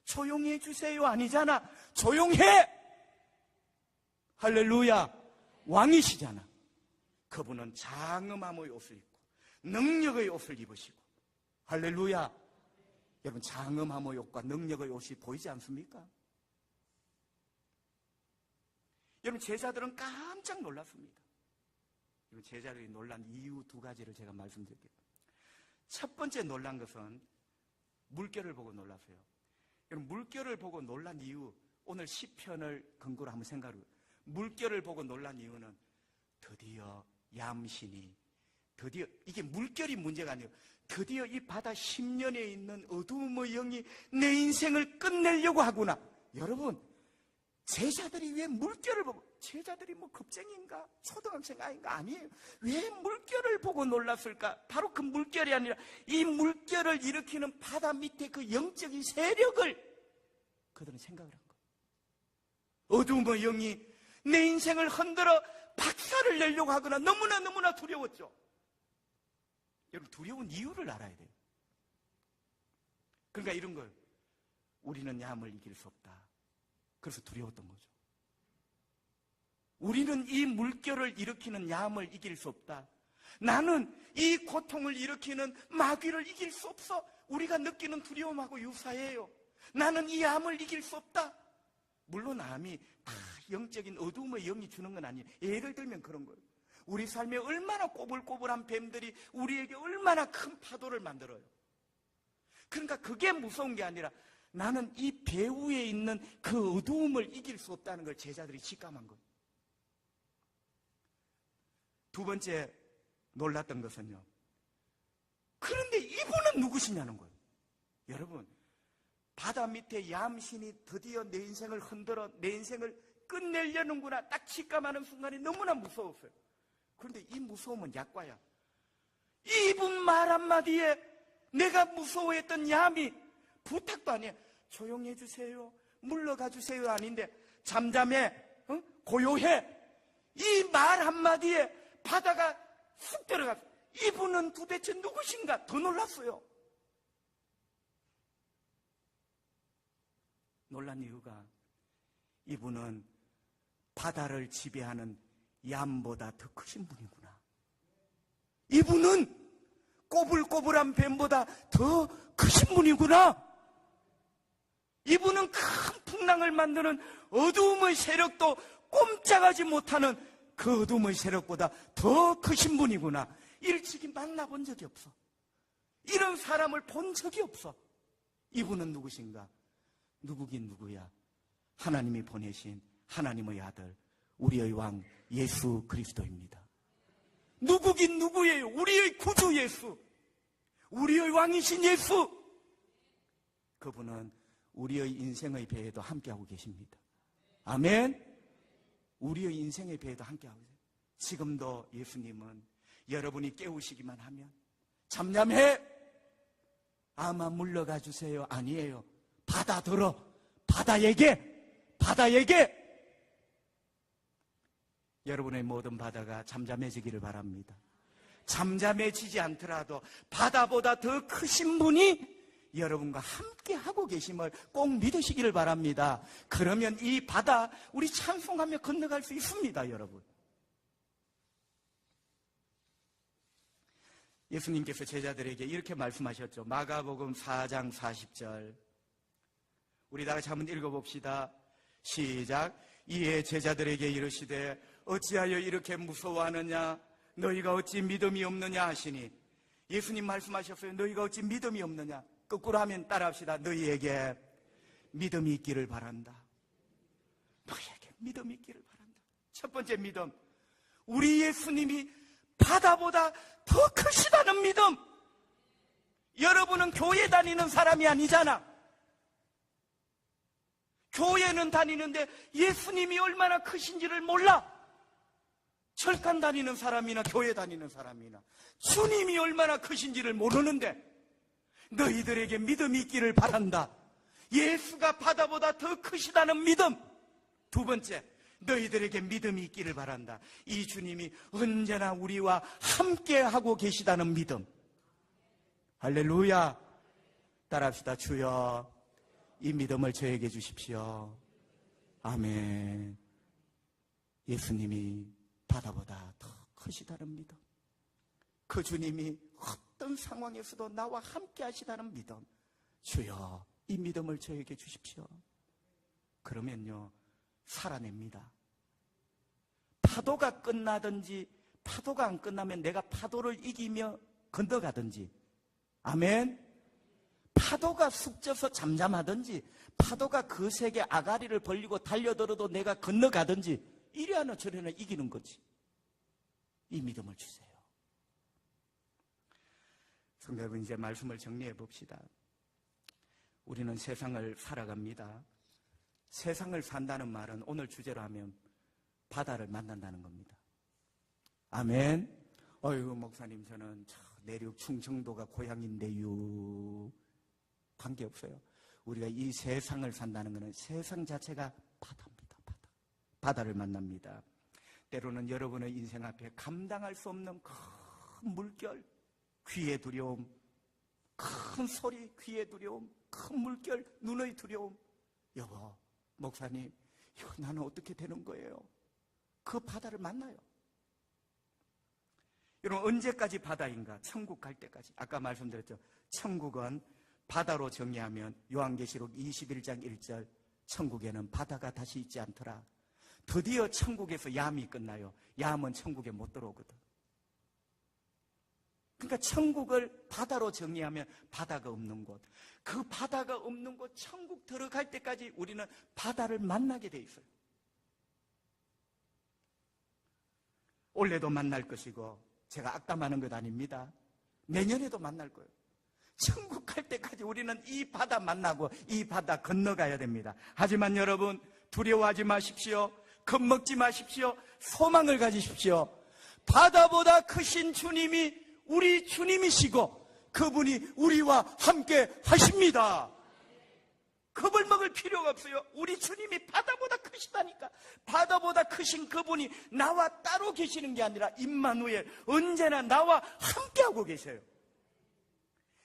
조용해 주세요. 아니잖아. 조용해. 할렐루야. 왕이시잖아. 그분은 장엄함의 옷을 입고 능력의 옷을 입으시고. 할렐루야. 여러분, 장엄함의 옷과 능력의 옷이 보이지 않습니까? 여러분, 제자들은 깜짝 놀랐습니다. 여러분, 제자들이 놀란 이유 두 가지를 제가 말씀드릴게요. 첫 번째 놀란 것은 물결을 보고 놀랐어요. 여러분, 물결을 보고 놀란 이유, 오늘 시편을 근거로 한번 생각을 해요. 물결을 보고 놀란 이유는 드디어 얌신이, 드디어 이게 물결이 문제가 아니에요. 드디어 이 바다 10년에 있는 어두움의 영이 내 인생을 끝내려고 하구나. 여러분, 제자들이 왜 물결을 보고, 제자들이 뭐 겁쟁이인가? 초등학생 아닌가? 아니에요. 왜 물결을 보고 놀랐을까? 바로 그 물결이 아니라 이 물결을 일으키는 바다 밑에 그 영적인 세력을 그들은 생각을 한 거예요. 어두움의 영이 내 인생을 흔들어 박살을 내려고 하거나 너무나 두려웠죠. 여러분, 두려운 이유를 알아야 돼요. 그러니까 이런 거예요. 우리는 야함을 이길 수 없다. 그래서 두려웠던 거죠. 우리는 이 물결을 일으키는 야함을 이길 수 없다. 나는 이 고통을 일으키는 마귀를 이길 수 없어. 우리가 느끼는 두려움하고 유사해요. 나는 이 암을 이길 수 없다. 물론 암이 다 영적인 어두움의 영이 주는 건 아니에요. 예를 들면 그런 거예요. 우리 삶에 얼마나 꼬불꼬불한 뱀들이 우리에게 얼마나 큰 파도를 만들어요. 그러니까 그게 무서운 게 아니라 나는 이 배 위에 있는 그 어두움을 이길 수 없다는 걸 제자들이 직감한 거예요. 두 번째 놀랐던 것은요, 그런데 이분은 누구시냐는 거예요. 여러분, 바다 밑에 야암신이 드디어 내 인생을 흔들어 내 인생을 끝내려는구나 딱 직감하는 순간이 너무나 무서웠어요. 그런데 이 무서움은 약과야. 이분 말 한마디에 내가 무서워했던 야암이 부탁도 아니에요. 조용히 해주세요, 물러가 주세요 아닌데 잠잠해, 고요해. 이 말 한마디에 바다가 훅 들어갔어요. 이분은 도대체 누구신가? 더 놀랐어요. 놀란 이유가 이분은 바다를 지배하는 얌보다 더 크신 분이구나. 이분은 꼬불꼬불한 뱀보다 더 크신 분이구나. 이분은 큰 풍랑을 만드는 어두움의 세력도 꼼짝하지 못하는 그 어둠의 세력보다 더 크신 분이구나. 일찍이 만나본 적이 없어. 이런 사람을 본 적이 없어. 이분은 누구신가? 누구긴 누구야? 하나님이 보내신 하나님의 아들, 우리의 왕 예수 그리스도입니다. 누구긴 누구예요? 우리의 구주 예수, 우리의 왕이신 예수. 그분은 우리의 인생의 배에도 함께하고 계십니다. 아멘. 우리의 인생의 배에도 함께하고 계세요. 지금도 예수님은 여러분이 깨우시기만 하면 잠잠해, 아마 물러가 주세요 아니에요. 받아들어. 바다에게 여러분의 모든 바다가 잠잠해지기를 바랍니다. 잠잠해지지 않더라도 바다보다 더 크신 분이 여러분과 함께 하고 계심을 꼭 믿으시기를 바랍니다. 그러면 이 바다 우리 찬송하며 건너갈 수 있습니다. 여러분, 예수님께서 제자들에게 이렇게 말씀하셨죠. 마가복음 4장 40절, 우리 다 같이 한번 읽어봅시다. 시작. 이에 제자들에게 이르시되 어찌하여 이렇게 무서워하느냐? 너희가 어찌 믿음이 없느냐 하시니, 예수님 말씀하셨어요. 너희가 어찌 믿음이 없느냐? 거꾸로 하면 따라합시다. 너희에게 믿음이 있기를 바란다. 너희에게 믿음이 있기를 바란다. 첫 번째 믿음, 우리 예수님이 바다보다 더 크시다는 믿음. 여러분은 교회 다니는 사람이 아니잖아. 교회는 다니는데 예수님이 얼마나 크신지를 몰라. 철간 다니는 사람이나 교회 다니는 사람이나 주님이 얼마나 크신지를 모르는데 너희들에게 믿음이 있기를 바란다. 예수가 바다보다 더 크시다는 믿음. 두 번째, 너희들에게 믿음이 있기를 바란다. 이 주님이 언제나 우리와 함께하고 계시다는 믿음. 할렐루야. 따라합시다. 주여, 이 믿음을 저에게 주십시오. 아멘. 예수님이 바다보다 더 크시다는 믿음. 그 주님이 어떤 상황에서도 나와 함께 하시다는 믿음. 주여, 이 믿음을 저에게 주십시오. 그러면요, 살아냅니다. 파도가 끝나든지 파도가 안 끝나면 내가 파도를 이기며 건너가든지, 아멘. 파도가 숙져서 잠잠하든지 파도가 거세게 아가리를 벌리고 달려들어도 내가 건너가든지 이리하나 저리하나 이기는 거지. 이 믿음을 주세요. 성도 여러분, 이제 말씀을 정리해 봅시다. 우리는 세상을 살아갑니다. 세상을 산다는 말은 오늘 주제로 하면 바다를 만난다는 겁니다. 아멘. 어이구 목사님, 저는 내륙 충청도가 고향인데요. 관계없어요. 우리가 이 세상을 산다는 것은 세상 자체가 바다입니다. 바다를 만납니다. 때로는 여러분의 인생 앞에 감당할 수 없는 큰 물결, 귀의 두려움, 큰 소리 귀에 두려움, 큰 물결 눈의 두려움. 여보, 목사님, 이거 나는 어떻게 되는 거예요? 그 바다를 만나요. 여러분, 언제까지 바다인가? 천국 갈 때까지. 아까 말씀드렸죠. 천국은 바다로 정의하면 요한계시록 21장 1절, 천국에는 바다가 다시 있지 않더라. 드디어 천국에서 야함이 끝나요. 야함은 천국에 못 들어오거든. 그러니까 천국을 바다로 정의하면 바다가 없는 곳, 그 바다가 없는 곳 천국 들어갈 때까지 우리는 바다를 만나게 돼 있어요. 올해도 만날 것이고, 제가 악담하는 것 아닙니다. 내년에도 만날 거예요. 천국 갈 때까지 우리는 이 바다 만나고 이 바다 건너가야 됩니다. 하지만 여러분, 두려워하지 마십시오. 겁먹지 마십시오. 소망을 가지십시오. 바다보다 크신 주님이 우리 주님이시고 그분이 우리와 함께 하십니다. 겁을 먹을 필요가 없어요. 우리 주님이 바다보다 크시다니까. 바다보다 크신 그분이 나와 따로 계시는 게 아니라 임마누엘, 언제나 나와 함께하고 계세요.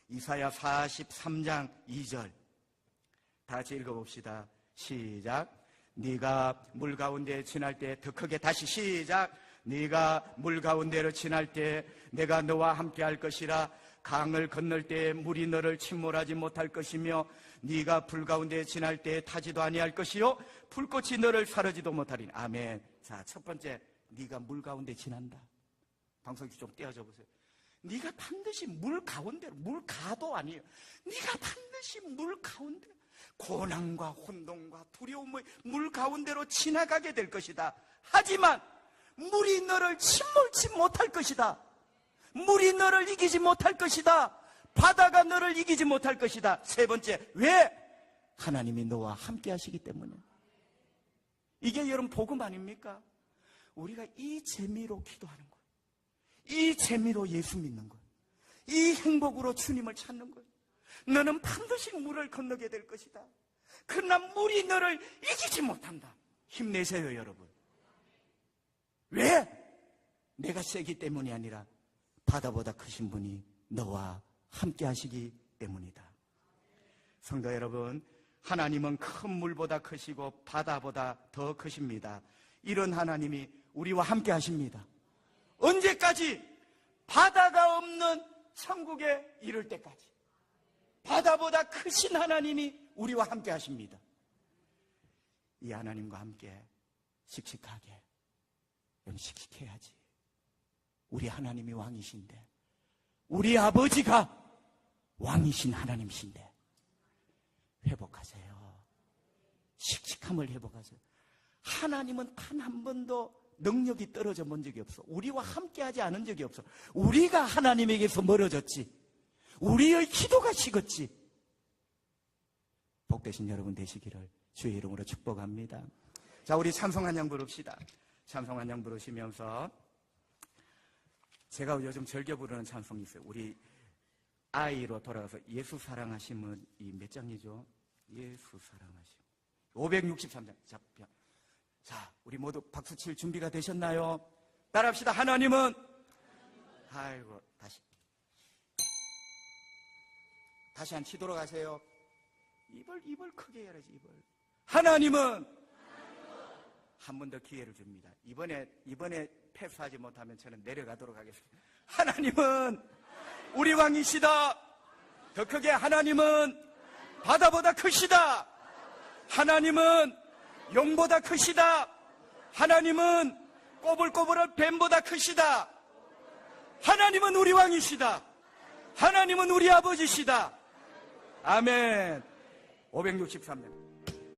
이사야 43장 2절 다 같이 읽어봅시다. 시작. 네가 물 가운데 지날 때 더 크게, 다시 시작. 네가 물 가운데로 지날 때 내가 너와 함께 할 것이라. 강을 건널 때 물이 너를 침몰하지 못할 것이며 네가 불 가운데 지날 때 타지도 아니할 것이요 불꽃이 너를 사르지도 못하리니. 아멘. 자, 첫 번째, 네가 물 가운데 지난다. 방송기 좀 떼어줘 보세요. 네가 반드시 물 가운데로, 물 가도 아니에요. 네가 반드시 물 가운데, 고난과 혼돈과 두려움의 물 가운데로 지나가게 될 것이다. 하지만 물이 너를 침몰치 못할 것이다. 물이 너를 이기지 못할 것이다. 바다가 너를 이기지 못할 것이다. 세 번째, 왜? 하나님이 너와 함께 하시기 때문에. 이게 여러분 복음 아닙니까? 우리가 이 재미로 기도하는 거예요. 이 재미로 예수 믿는 거예요. 이 행복으로 주님을 찾는 거예요. 너는 반드시 물을 건너게 될 것이다. 그러나 물이 너를 이기지 못한다. 힘내세요, 여러분. 왜? 내가 세기 때문이 아니라 바다보다 크신 분이 너와 함께 하시기 때문이다. 성도 여러분, 하나님은 큰 물보다 크시고 바다보다 더 크십니다. 이런 하나님이 우리와 함께 하십니다. 언제까지? 바다가 없는 천국에 이를 때까지. 바다보다 크신 하나님이 우리와 함께 하십니다. 이 하나님과 함께 씩씩하게, 씩씩해야지. 우리 하나님이 왕이신데, 우리 아버지가 왕이신 하나님이신데 회복하세요. 씩씩함을 회복하세요. 하나님은 단 한 번도 능력이 떨어져 본 적이 없어. 우리와 함께하지 않은 적이 없어. 우리가 하나님에게서 멀어졌지. 우리의 기도가 식었지. 복되신 여러분 되시기를 주의 이름으로 축복합니다. 자, 우리 찬송 한 장 부릅시다. 찬송 한 장 부르시면서, 제가 요즘 즐겨 부르는 찬송이 있어요. 우리 아이로 돌아가서 예수 사랑하심은 이 몇 장이죠? 예수 사랑하심 563장. 자, 우리 모두 박수 칠 준비가 되셨나요? 따라합시다. 하나님은, 아이고, 다시 한 치도록 하세요. 입을 크게 해야지, 입을. 하나님은 한 번 더 기회를 줍니다. 이번에 패스하지 못하면 저는 내려가도록 하겠습니다. 하나님은 우리 왕이시다. 더 크게, 하나님은 바다보다 크시다. 하나님은 용보다 크시다. 하나님은 꼬불꼬불한 뱀보다 크시다. 하나님은 우리 왕이시다. 하나님은 우리 아버지시다. 아멘. 563년.